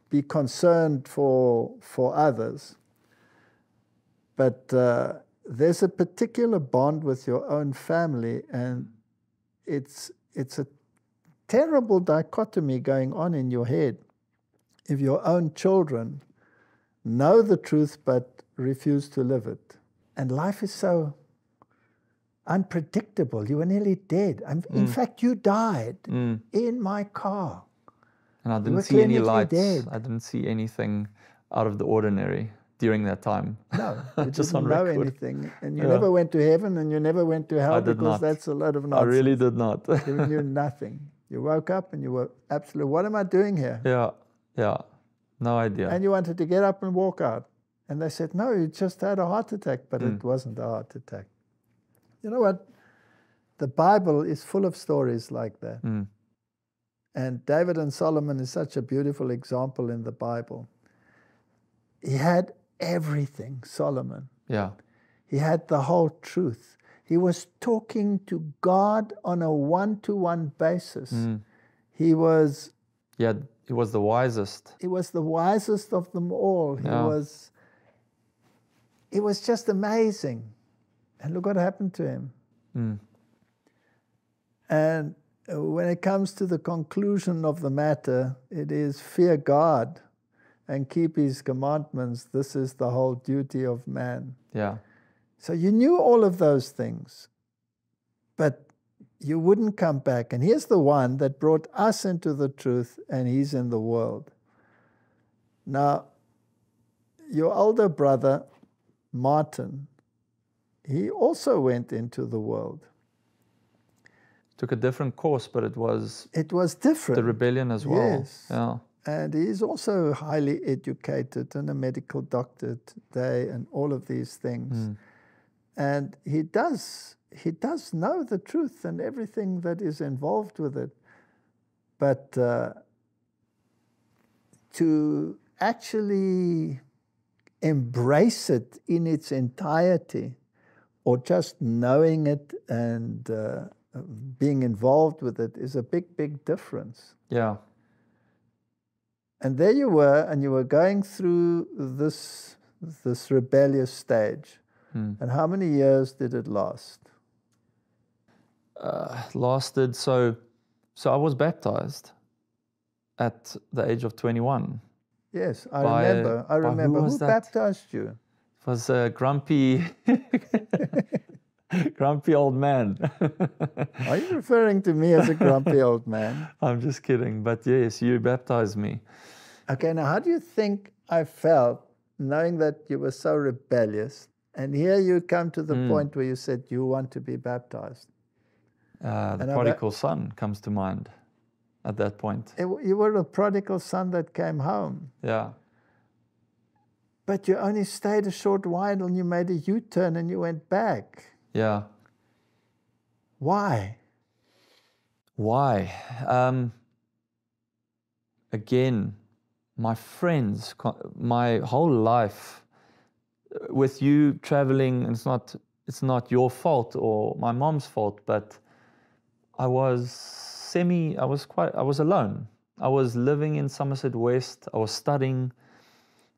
be concerned for others, but there's a particular bond with your own family, and it's a terrible dichotomy going on in your head. If your own children know the truth but refuse to live it, and life is so unpredictable. You were nearly dead. In fact, you died in my car. And I didn't see any lights. I didn't see anything out of the ordinary during that time. No, you just didn't on know record. anything. And you never went to heaven, and you never went to hell, because that's a lot of nonsense. I really did not. You knew nothing. You woke up and you were absolutely, what am I doing here? Yeah. No idea. And you wanted to get up and walk out. And they said, no, you just had a heart attack. But it wasn't a heart attack. You know what? The Bible is full of stories like that. And David and Solomon is such a beautiful example in the Bible. He had everything, Solomon. Yeah. He had the whole truth. He was talking to God on a one-to-one basis. He was the wisest. He was the wisest of them all. It was just amazing. And look what happened to him. And when it comes to the conclusion of the matter, it is fear God and keep his commandments. This is the whole duty of man. Yeah. So you knew all of those things, but you wouldn't come back. And here's the one that brought us into the truth, and he's in the world. Now, your older brother, Martin, he also went into the world. took a different course, but it was different. The rebellion as well. Yes. Yeah. And he's also highly educated and a medical doctor today and all of these things. And he does know the truth and everything that is involved with it. But to actually embrace it in its entirety, or just knowing it and being involved with it, is a big, big difference. Yeah. And there you were, and you were going through this rebellious stage. And how many years did it last? Lasted, so I was baptized at the age of 21. Yes, I remember. Who baptized you? It was a grumpy old man. Are you referring to me as a grumpy old man? I'm just kidding, but yes, you baptized me. Okay, now how do you think I felt knowing that you were so rebellious, and here you come to the point where you said you want to be baptized? The prodigal son comes to mind at that point. You were a prodigal son that came home. Yeah. But you only stayed a short while and you made a U-turn and you went back. Yeah. Why? Again, my friends, my whole life, with you traveling, and it's not your fault or my mom's fault, but I was alone. I was living in Somerset West. I was studying.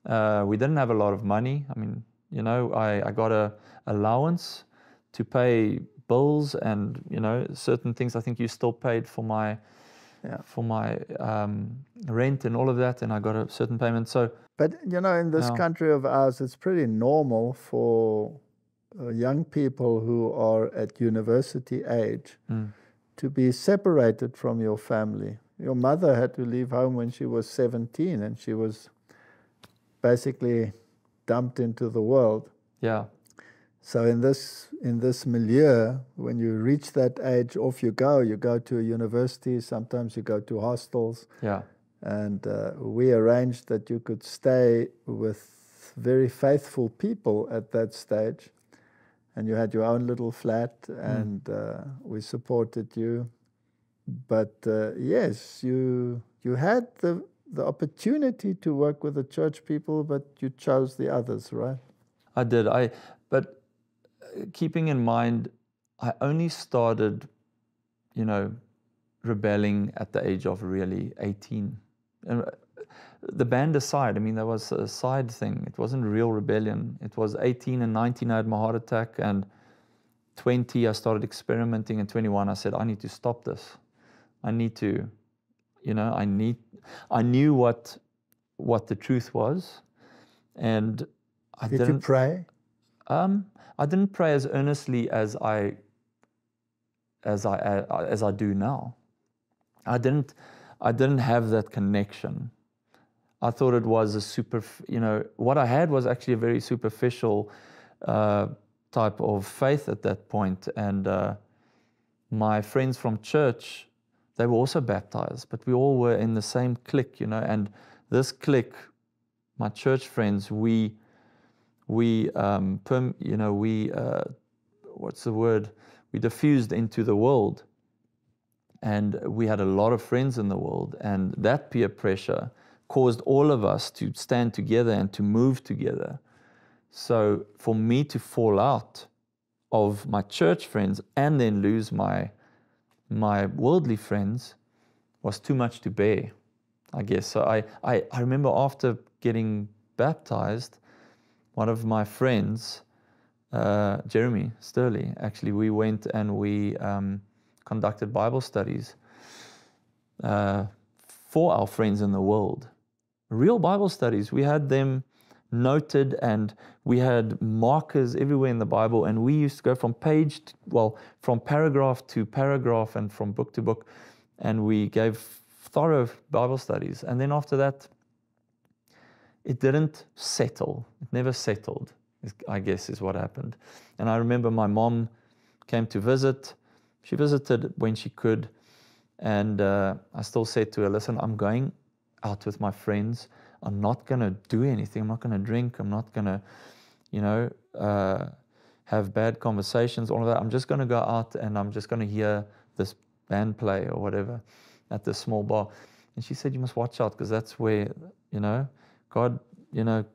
We didn't have a lot of money. I mean, I got a allowance to pay bills and, certain things. I think you still paid for my rent and all of that, and I got a certain payment. But, in this country of ours, it's pretty normal for young people who are at university age to be separated from your family. Your mother had to leave home when she was 17, and she was basically dumped into the world. Yeah. So in this milieu, when you reach that age, off you go. You go to a university, sometimes you go to hostels. Yeah. And we arranged that you could stay with very faithful people at that stage. And you had your own little flat, and we supported you. But yes, you had the opportunity to work with the church people, but you chose the others, right? I did. But keeping in mind, I only started, rebelling at the age of really 18. And the band aside, I mean, that was a side thing. It wasn't real rebellion. It was 18 and 19, I had my heart attack, and 20, I started experimenting, and 21, I said, I need to stop this. I need to, I knew what the truth was, and I didn't. Did you pray? I didn't pray as earnestly as I do now. I didn't have that connection. I thought it was what I had was actually a very superficial type of faith at that point. And my friends from church, they were also baptized, but we all were in the same clique, and this clique, my church friends, we diffused into the world, and we had a lot of friends in the world, and that peer pressure caused all of us to stand together and to move together. So for me to fall out of my church friends and then lose my worldly friends was too much to bear, I guess. So I remember after getting baptized, one of my friends, Jeremy Sturley, actually, we went and we conducted Bible studies for our friends in the world. Real Bible studies. We had them noted, and we had markers everywhere in the Bible, and we used to go from from paragraph to paragraph and from book to book, and we gave thorough Bible studies. And then after that, it didn't settle. It never settled, I guess is what happened. And I remember my mom came to visit. she visited when she could. And I still said to her, listen, I'm going out with my friends. I'm not going to do anything. I'm not going to drink. I'm not going to, have bad conversations, all of that. I'm just going to go out and I'm just going to hear this band play or whatever at this small bar. And she said, you must watch out, because that's where, God,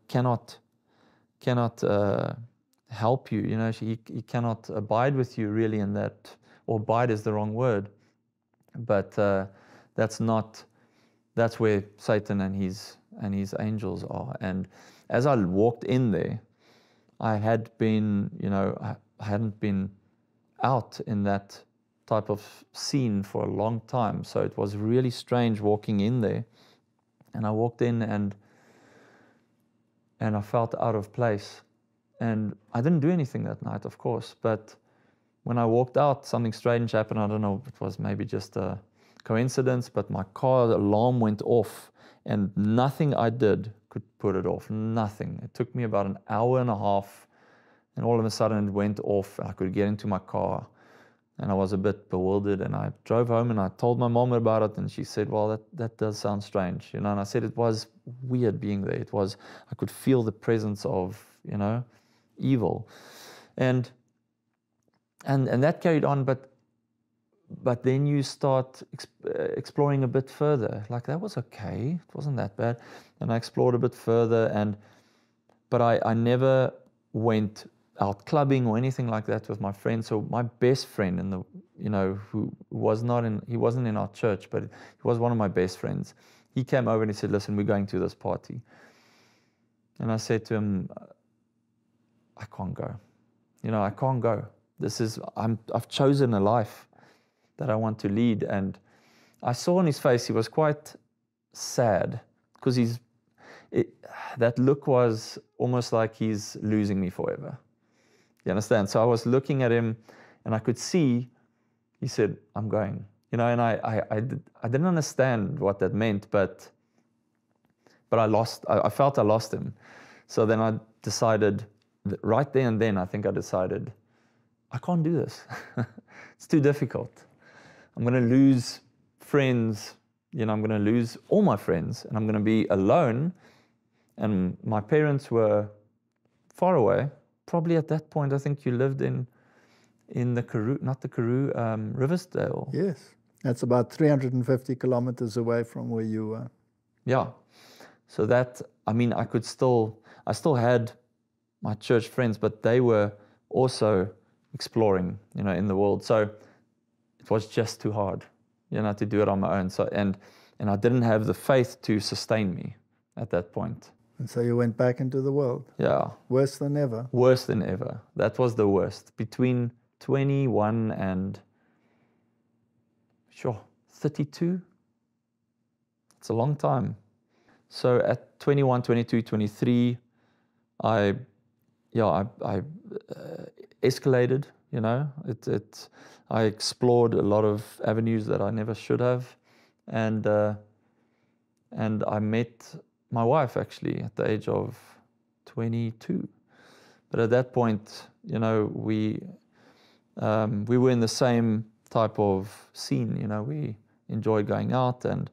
cannot help you. He cannot abide with you really in that, or abide is the wrong word. But that's where Satan and his angels are. And as I walked in there, I had been, I hadn't been out in that type of scene for a long time. So it was really strange walking in there. And I walked in and I felt out of place. And I didn't do anything that night, of course. But when I walked out, something strange happened. I don't know, it was maybe just a coincidence, but my car alarm went off and nothing I did could put it off. Nothing. It took me about an hour and a half, and all of a sudden it went off. I could get into my car, and I was a bit bewildered, and I drove home and I told my mom about it, and she said, well, that does sound strange, and I said it was weird being there. I could feel the presence of, evil. And that carried on, but then you start exploring a bit further. Like, that was okay. It wasn't that bad. And I explored a bit further, but I never went out clubbing or anything like that with my friends. So my best friend who he wasn't in our church, but he was one of my best friends. He came over and he said, listen, we're going to this party. And I said to him, I can't go. I can't go. I've chosen a life that I want to lead. And I saw on his face, he was quite sad, because that look was almost like he's losing me forever. You understand? So I was looking at him and I could see, he said, I'm going. And I didn't understand what that meant, but I felt I lost him. So then I decided, right there and then, I think I decided, I can't do this. It's too difficult. I'm going to lose friends. I'm going to lose all my friends, and I'm going to be alone. And my parents were far away. Probably at that point, I think you lived in the Karoo, not the Karoo, Riversdale. Yes, that's about 350 kilometers away from where you were. Yeah. So I still had my church friends, but they were also exploring, in the world. So it was just too hard, to do it on my own. So and I didn't have the faith to sustain me at that point. And so you went back into the world. Yeah. Worse than ever. Worse than ever. That was the worst. Between 21 and 32. It's a long time. So at 21, 22, 23, I escalated, I explored a lot of avenues that I never should have, and I met my wife actually at the age of 22. But at that point, we were in the same type of scene. We enjoyed going out, and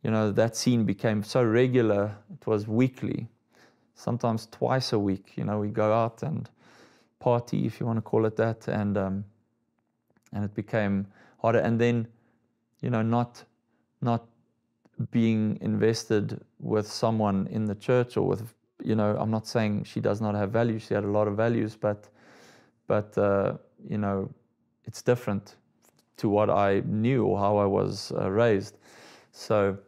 that scene became so regular. It was weekly, sometimes twice a week. We go out and party, if you want to call it that, and it became harder. And then, not being invested with someone in the church, or with, I'm not saying she does not have values. She had a lot of values, but it's different to what I knew or how I was raised. So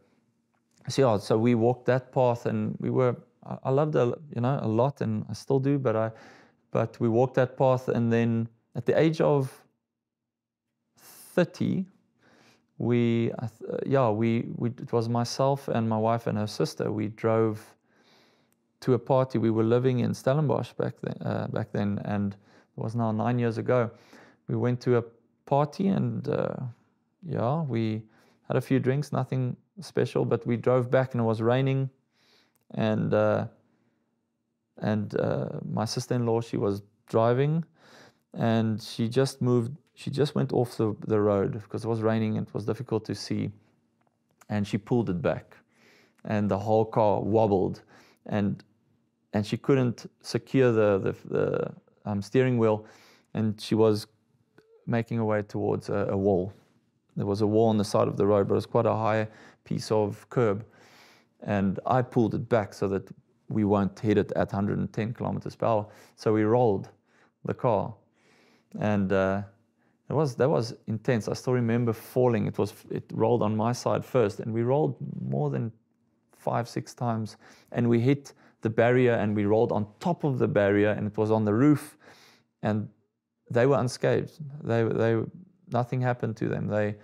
we walked that path, and I loved it, a lot, and I still do, but we walked that path, and then at the age of 30, it was myself and my wife and her sister. We drove to a party. We were living in Stellenbosch back then, and it was now 9 years ago. We went to a party, and we had a few drinks, nothing special, but we drove back, and it was raining, and my sister-in-law, she was driving, and she just moved. she just went off the road because it was raining and it was difficult to see, and she pulled it back, and the whole car wobbled, and she couldn't secure the steering wheel, and she was making her way towards a wall. There was a wall on the side of the road, but it was quite a high piece of curb, and I pulled it back so that we won't hit it at 110 kilometers per hour. So we rolled the car, and that was intense. I still remember falling. It rolled on my side first, and we rolled more than 5-6 times, and we hit the barrier, and we rolled on top of the barrier, and it was on the roof, and they were unscathed. They nothing happened to them. They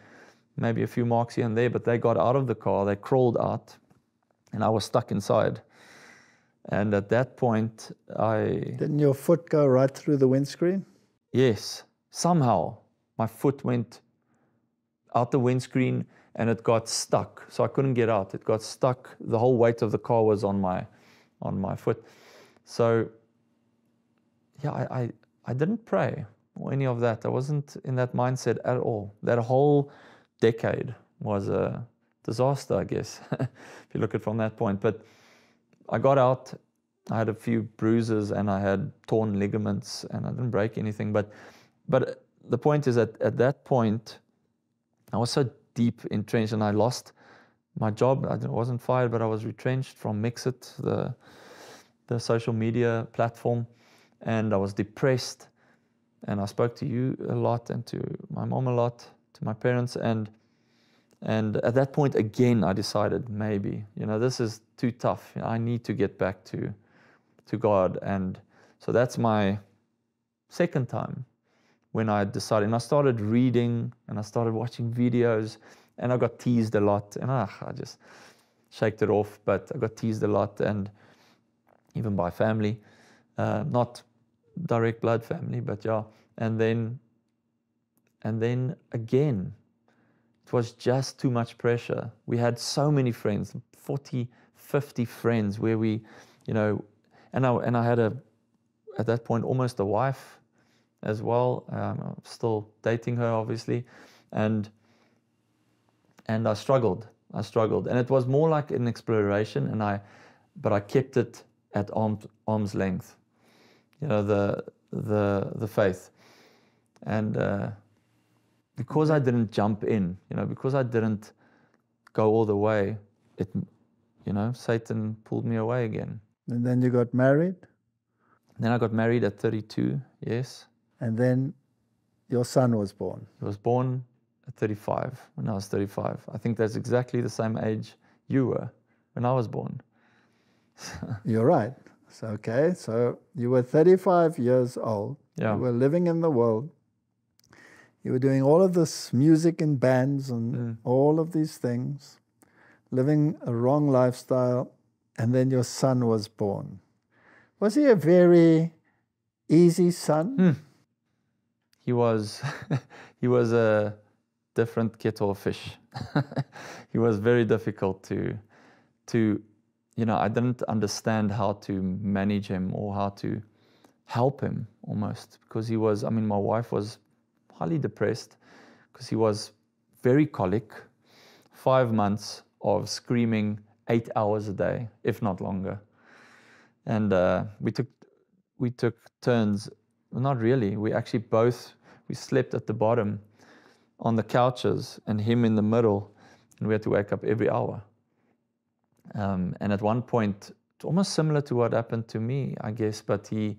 maybe a few marks here and there, but they got out of the car. They crawled out, and I was stuck inside. And at that point, Didn't your foot go right through the windscreen? Yes. Somehow, my foot went out the windscreen, and it got stuck. So I couldn't get out. It got stuck. The whole weight of the car was on my foot. So, yeah, I didn't pray or any of that. I wasn't in that mindset at all. That whole decade was a disaster, I guess, if you look at it from that point. But I got out. I had a few bruises, and I had torn ligaments, and I didn't break anything. But the point is that at that point, I was so deep entrenched, and I lost my job. I wasn't fired, but I was retrenched from Mixit, the social media platform, and I was depressed. And I spoke to you a lot, and to my mom a lot, to my parents, and at that point again, I decided maybe, this is too tough. I need to get back to God. And so that's my second time when I decided. And I started reading, and I started watching videos, and I got teased a lot. And I just shaked it off, but I got teased a lot, and even by family, not direct blood family, but yeah. And then again, it was just too much pressure. We had so many friends, 40, 50 friends, where we, and I had at that point, almost a wife as well. I'm still dating her, obviously. And I struggled. And it was more like an exploration, but I kept it at arm's length, the faith. And because I didn't jump in, because I didn't go all the way, Satan pulled me away again. And then you got married? Then I got married at 32, yes. And then your son was born? He was born at 35, when I was 35. I think that's exactly the same age you were when I was born. You're right. So you were 35 years old. Yeah. You were living in the world. You were doing all of this music in bands and all of these things, living a wrong lifestyle, and then your son was born. Was he a very easy son? He was a different kettle of fish. He was very difficult to I didn't understand how to manage him or how to help him almost, because he was, my wife was highly depressed because he was very colic, 5 months of screaming 8 hours a day, if not longer. And we took turns. Well, not really. We actually we slept at the bottom on the couches, and him in the middle, and we had to wake up every hour. And at one point, it's almost similar to what happened to me, I guess, but he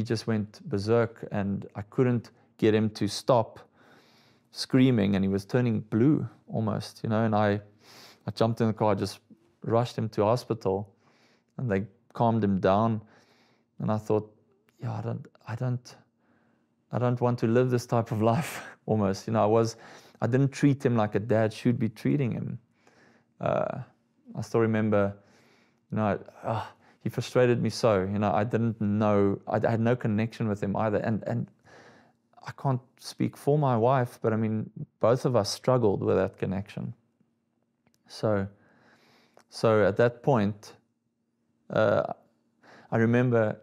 just went berserk, and I couldn't get him to stop screaming, and he was turning blue almost, and I jumped in the car, just rushed him to hospital, and they calmed him down. And I thought, I don't want to live this type of life almost. I didn't treat him like a dad should be treating him. I still remember, he frustrated me so. I didn't know, I had no connection with him either. And I can't speak for my wife, but both of us struggled with that connection. So at that point, I remember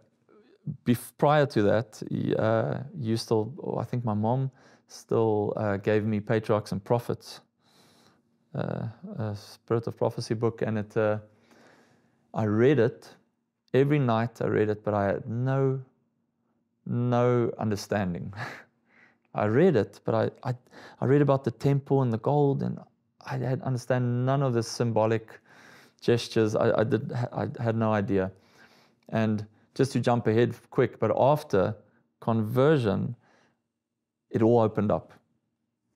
prior to that, you still, or I think my mom still gave me Patriarchs and Prophets, a Spirit of Prophecy book, and I read it every night. I read it, but I had no understanding. I read it, but I read about the temple and the gold, and I had understand none of the symbolic gestures. I had no idea. And just to jump ahead quick, but after conversion, it all opened up.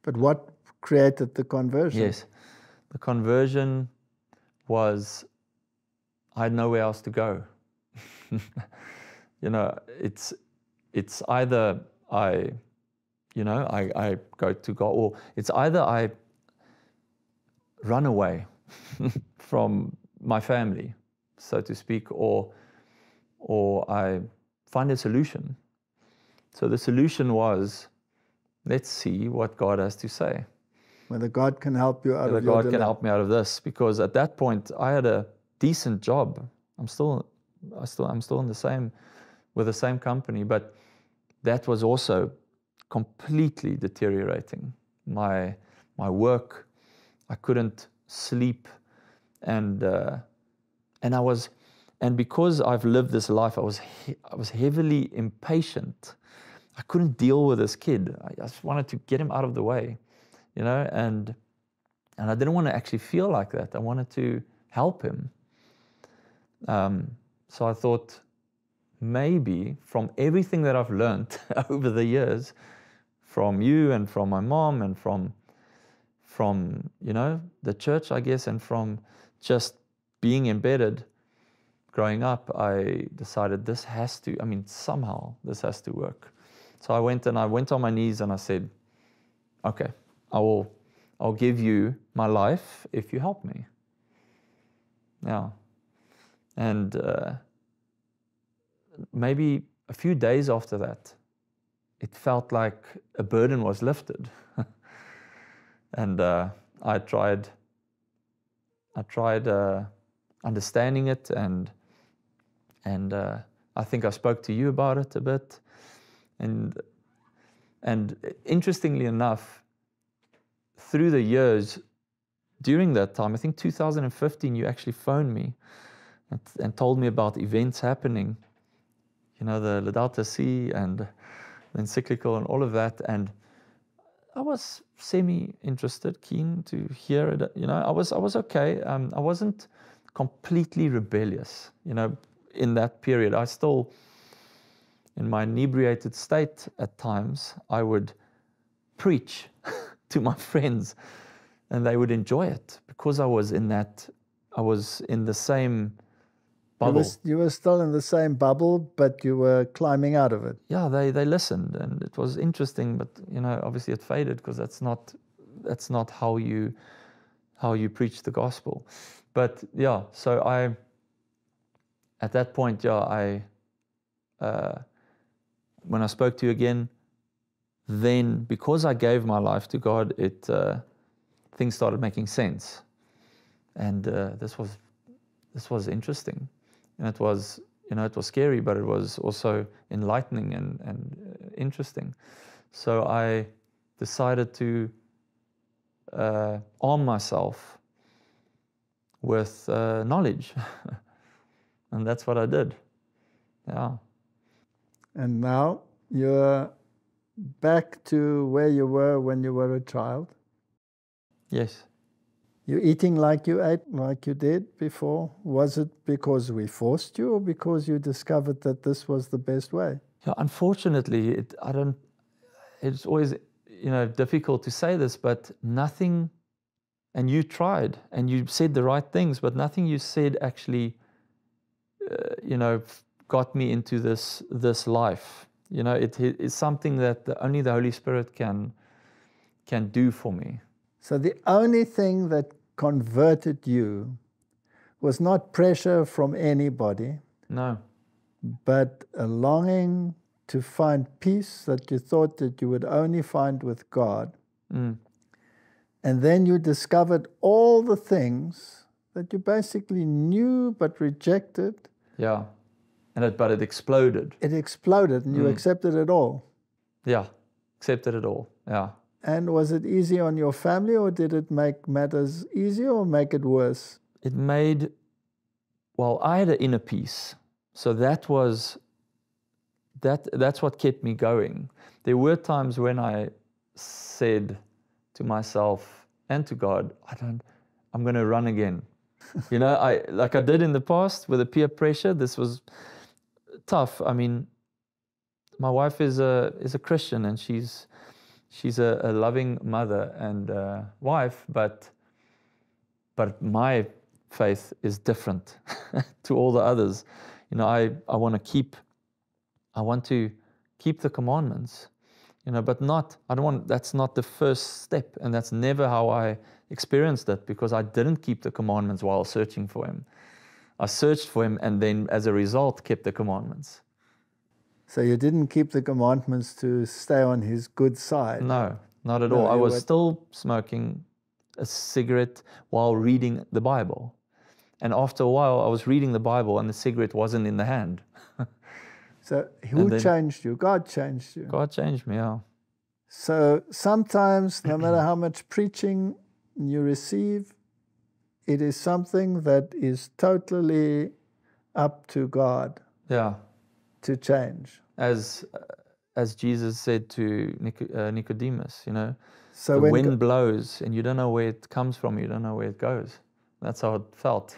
But what created the conversion? Yes, the conversion was I had nowhere else to go. It's either I go to God, or it's either I run away from my family, so to speak, or I find a solution. So the solution was, let's see what God has to say. Whether God can help you out of your God dilemma. can help me out of this, because at that point I had a decent job. I'm still in with the same company, but that was also completely deteriorating. My work, I couldn't sleep, and because I've lived this life, I was heavily impatient. I couldn't deal with this kid. I just wanted to get him out of the way, and I didn't want to actually feel like that. I wanted to help him. So I thought, maybe from everything that I've learned over the years, from you and from my mom and from the church, I guess, and from just being embedded growing up, I decided somehow this has to work. So I went on my knees and I said, okay, I'll give you my life if you help me. Yeah. And maybe a few days after that, it felt like a burden was lifted. And I tried understanding it, and I think I spoke to you about it a bit. And interestingly enough, through the years, during that time, I think 2015, you actually phoned me and told me about events happening, the Laudato Si and the encyclical and all of that. And I was semi-interested, keen to hear it. I was okay. I wasn't completely rebellious, in that period. I still, in my inebriated state at times, I would preach to my friends and they would enjoy it because I was in the same bubble. You were still in the same bubble, but you were climbing out of it. Yeah, they listened, and it was interesting, but obviously it faded because that's not how you preach the gospel. But yeah, so at that point, when I spoke to you again, then because I gave my life to God, things started making sense, and this was interesting, and it was scary, but it was also enlightening and interesting. So I decided to arm myself with knowledge, and that's what I did. Yeah. And now you're back to where you were when you were a child. Yes. You're eating like you ate, like you did before. Was it because we forced you, or because you discovered that this was the best way? Yeah, unfortunately, it's always, difficult to say this, but nothing, and you tried, and you said the right things, but nothing you said actually, got me into this life. It's something that only the Holy Spirit can do for me. So the only thing that converted you was not pressure from anybody. No. But a longing to find peace that you thought that you would only find with God. Mm. And then you discovered all the things that you basically knew but rejected. Yeah. But it exploded. It exploded and you accepted it all. Yeah, accepted it all, yeah. And was it easy on your family, or did it make matters easier or make it worse? It made, well, I had an inner peace. So that's what kept me going. There were times when I said to myself and to God, I'm going to run again. You know, like I did in the past with the peer pressure. This was tough. I mean, my wife is a Christian, and she's a loving mother and wife, but my faith is different to all the others. You know, I want to keep the commandments, you know, but that's not the first step, and that's never how I experienced it, because I didn't keep the commandments while searching for Him. I searched for Him, and then as a result kept the commandments. So you didn't keep the commandments to stay on His good side? No, not at all. I was still smoking a cigarette while reading the Bible. And after a while, I was reading the Bible and the cigarette wasn't in the hand. So who changed you? God changed you. God changed me, yeah. So sometimes, no matter how much preaching you receive, it is something that is totally up to God. Yeah. To change. As Jesus said to Nicodemus, you know, so the wind blows and you don't know where it comes from, you don't know where it goes. That's how it felt.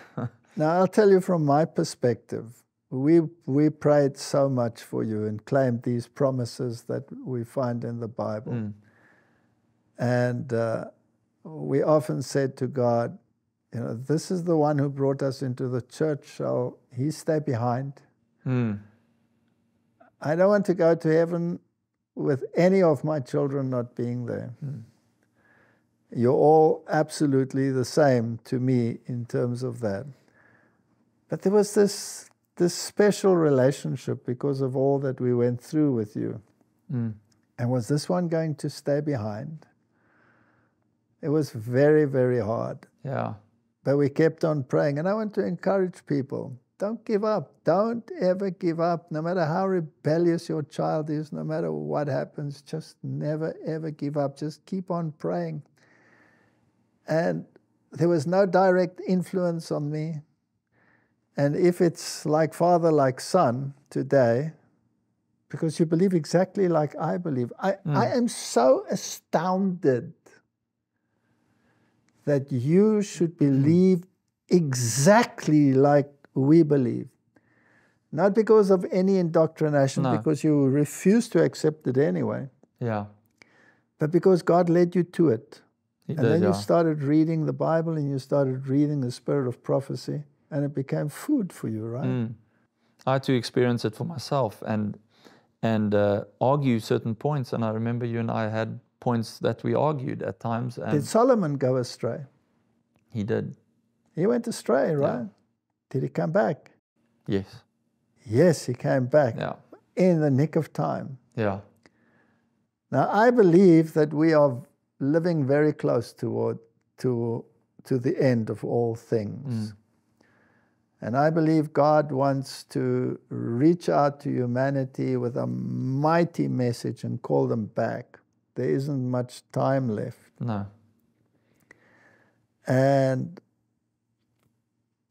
Now, I'll tell you from my perspective, we prayed so much for you and claimed these promises that we find in the Bible. Mm. And we often said to God, you know, this is the one who brought us into the church, so He stay behind. Mm. I don't want to go to heaven with any of my children not being there. Mm. You're all absolutely the same to me in terms of that. But there was this special relationship because of all that we went through with you. Mm. And was this one going to stay behind? It was very, very hard. Yeah. But we kept on praying. And I want to encourage people, don't give up. Don't ever give up. No matter how rebellious your child is, no matter what happens, just never, ever give up. Just keep on praying. And there was no direct influence on me. And if it's like father, like son today, because you believe exactly like I believe, I am so astounded that you should believe exactly like we believe. Not because of any indoctrination, because you refuse to accept it anyway. Yeah. But because God led you to it. Then you started reading the Bible and you started reading the spirit of prophecy, and it became food for you, right? Mm. I had to experience it for myself and argue certain points. And I remember you and I had points that we argued at times. And did Solomon go astray? He did. He went astray, right? Yeah. Did he come back? Yes. Yes, he came back. Yeah. In the nick of time. Yeah. Now, I believe that we are living very close to the end of all things. Mm. And I believe God wants to reach out to humanity with a mighty message and call them back. There isn't much time left. No. And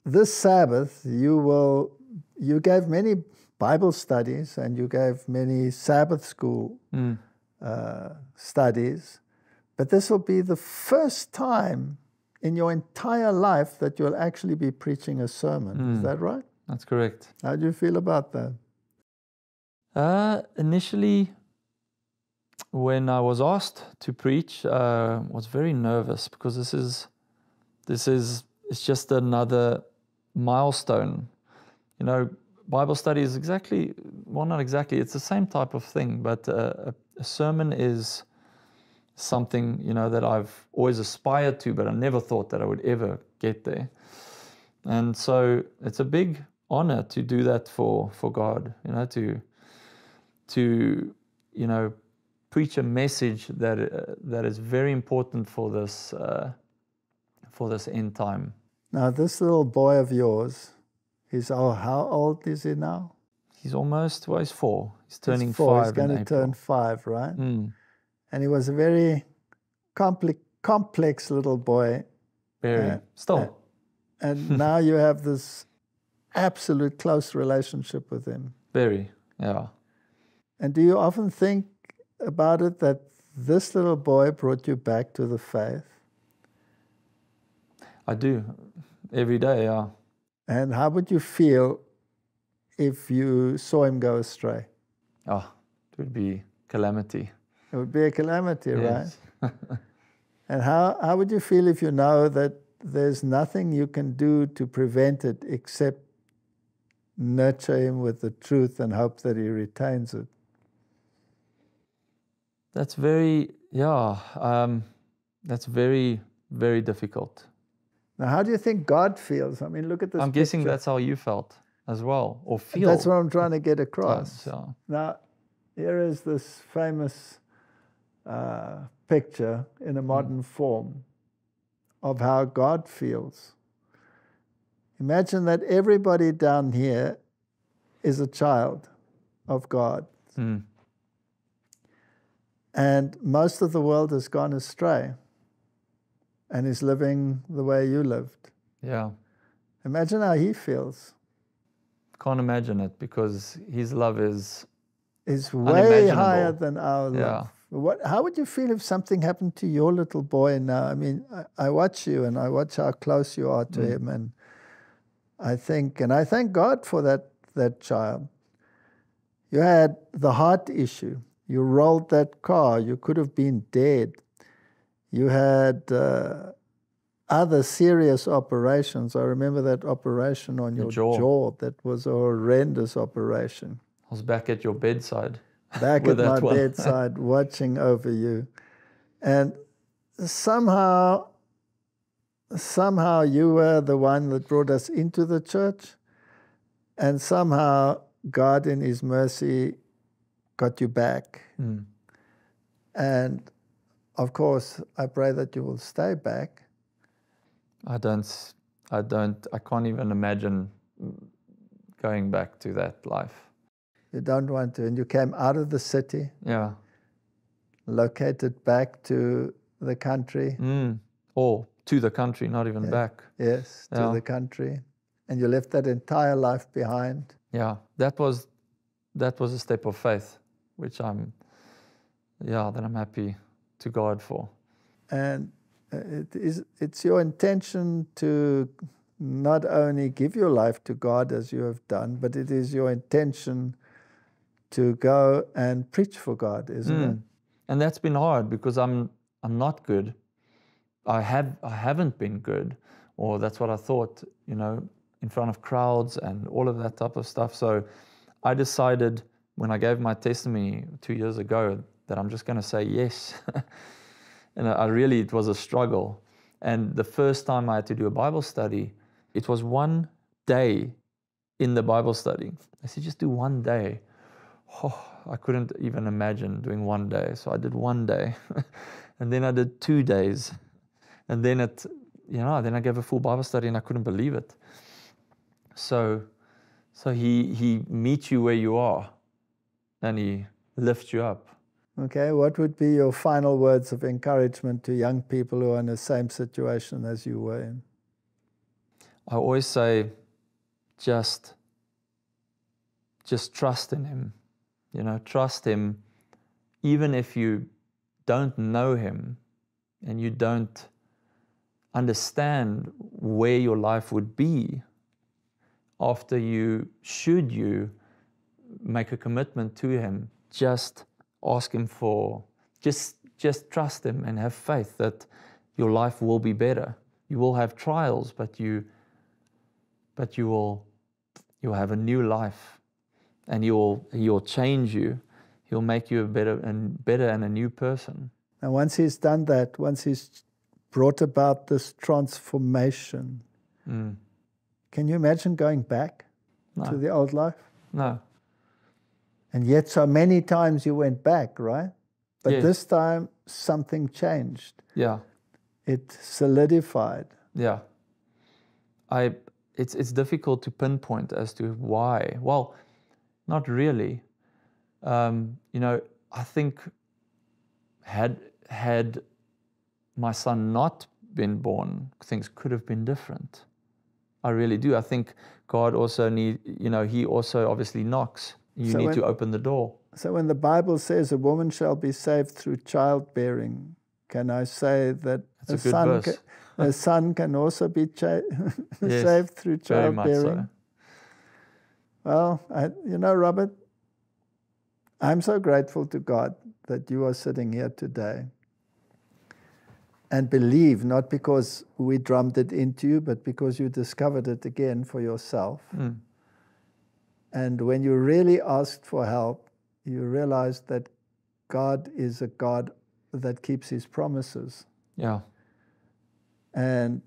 this Sabbath, you gave many Bible studies and you gave many Sabbath school studies. But this will be the first time in your entire life that you'll actually be preaching a sermon. Is that right? That's correct. How do you feel about that? Initially, when I was asked to preach, I was very nervous because it's just another milestone. You know, Bible study is not exactly, it's the same type of thing, but a sermon is something, you know, that I've always aspired to, but I never thought that I would ever get there. And so it's a big honor to do that for God, you know, to you know, preach a message that is very important for this end time. Now, this little boy of yours, how old is he now? He's almost, well, he's 4. He's turning He's 4. 5 He's going in to April. turn 5, right? Mm, And he was a very complex little boy. very. Still. And now you have this absolute close relationship with him. Very, yeah. And do you often think about it that this little boy brought you back to the faith? I do. Every day, yeah. And how would you feel if you saw him go astray? Oh, it would be calamity. It would be a calamity, Yes. right? And how would you feel if you know that there's nothing you can do to prevent it except nurture him with the truth and hope that he retains it? That's very, that's very, very difficult. Now, how do you think God feels? I mean, look at this I'm guessing picture. that's how you felt as well, or feel. That's what I'm trying to get across. Yeah. Now, here is this famous picture in a modern form of how God feels. Imagine that everybody down here is a child of God. Mm. And most of the world has gone astray and is living the way you lived. Yeah. Imagine how he feels. Can't imagine it, because his love is Way unimaginable. higher than our love. How would you feel if something happened to your little boy now? I mean, I watch you and I watch how close you are to him, and I thank God for that child. You had the heart issue. You rolled that car. You could have been dead. You had other serious operations. I remember that operation on your jaw. That was a horrendous operation. I was back at your bedside. Back at my bedside, watching over you. And somehow you were the one that brought us into the church, and somehow God in his mercy got you back. Mm. And of course, I pray that you will stay back. I can't even imagine going back to that life. You don't want to. And you came out of the city. Yeah. Located back to the country. Or to the country, not even back. Yes, to the country. And you left that entire life behind. Yeah, that was a step of faith, which I'm happy to God for. And it's your intention to not only give your life to God as you have done, but it is your intention to go and preach for God, isn't it? And that's been hard, because I'm not good. I haven't been good, or that's what I thought, in front of crowds and all of that type of stuff. So I decided when I gave my testimony 2 years ago that I'm just going to say yes. And it was a struggle. And the first time I had to do a Bible study, it was one day in the Bible study. I said, just do one day. Oh, I couldn't even imagine doing one day. So I did one day. And then I did 2 days. And then then I gave a full Bible study, and I couldn't believe it. So he meets you where you are, and he lifts you up. Okay, what would be your final words of encouragement to young people who are in the same situation as you were in? I always say, just trust in him. Trust him, even if you don't know him and you don't understand where your life would be after should you make a commitment to him. Just ask him just trust him and have faith that your life will be better. You will have trials, but you'll have a new life, and he'll change you. He'll make you a better and a new person. And once he's done that, once he's brought about this transformation, can you imagine going back to the old life? No. And yet so many times you went back, right? But Yes. this time something changed. Yeah. It solidified. Yeah. It's difficult to pinpoint as to why. Well, not really. You know, I think had my son not been born, things could have been different. I really do. I think God also he also obviously knocks. You need to open the door. So when the Bible says a woman shall be saved through childbearing, can I say that a son can also be Yes, saved through childbearing? Very much so. Well, you know, Robert, I'm so grateful to God that you are sitting here today and believe, not because we drummed it into you, but because you discovered it again for yourself. Mm. And when you really asked for help, you realized that God is a God that keeps his promises. Yeah. And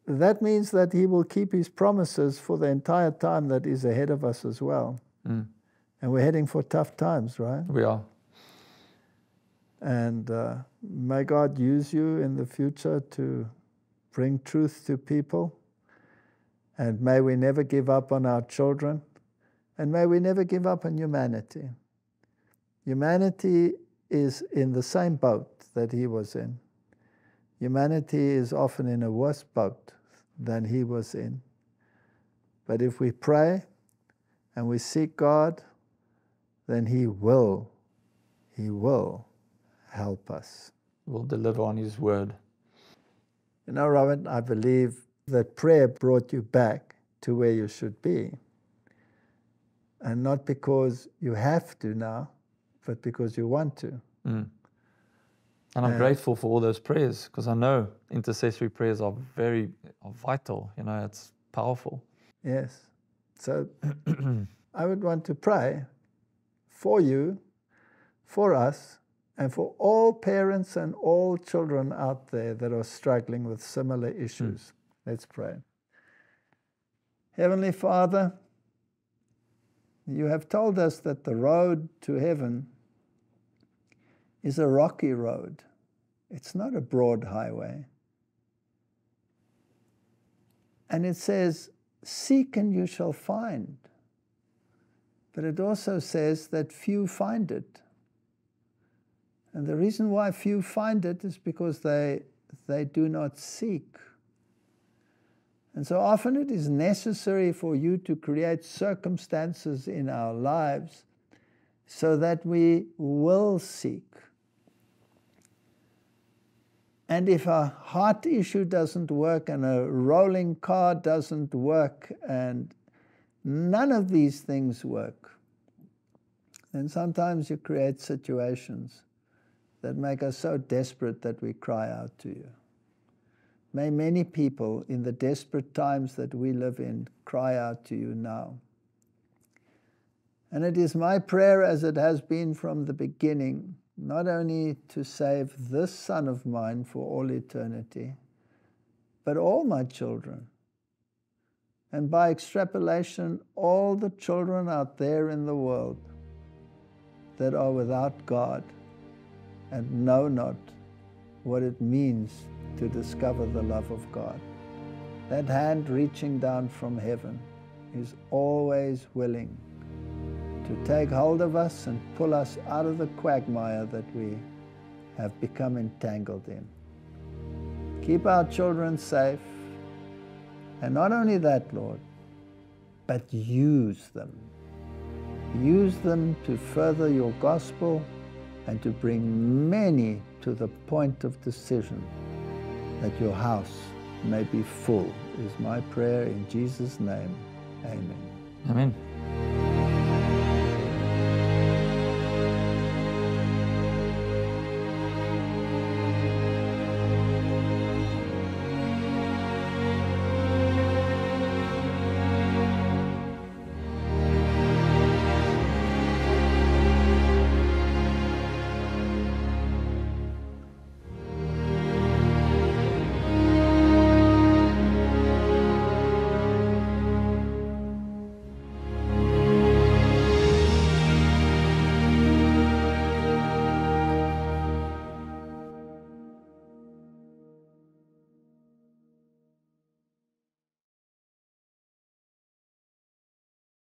that means that he will keep his promises for the entire time that is ahead of us as well. Mm. And we're heading for tough times, right? We are. And may God use you in the future to bring truth to people. And may we never give up on our children. And may we never give up on humanity. Humanity is in the same boat that he was in. Humanity is often in a worse boat than he was in. But if we pray and we seek God, then he will help us. We'll deliver on his word. You know, Robert, I believe that prayer brought you back to where you should be. And not because you have to now, but because you want to. Mm. And I'm grateful for all those prayers, because I know intercessory prayers are vital. You know, it's powerful. Yes. So I would want to pray for you, for us, and for all parents and all children out there that are struggling with similar issues. Let's pray. Heavenly Father, you have told us that the road to heaven is a rocky road. It's not a broad highway. And it says, seek and you shall find. But it also says that few find it. And the reason why few find it is because they do not seek. And so often it is necessary for you to create circumstances in our lives so that we will seek. And if a heart issue doesn't work and a rolling car doesn't work and none of these things work, then sometimes you create situations that make us so desperate that we cry out to you. May many people in the desperate times that we live in cry out to you now. And it is my prayer, as it has been from the beginning, not only to save this son of mine for all eternity, but all my children. And by extrapolation, all the children out there in the world that are without God and know not what it means to discover the love of God. That hand reaching down from heaven is always willing to take hold of us and pull us out of the quagmire that we have become entangled in. Keep our children safe, and not only that, Lord, but use them. Use them to further your gospel and to bring many to the point of decision, that your house may be full, is my prayer in Jesus' name. Amen. Amen.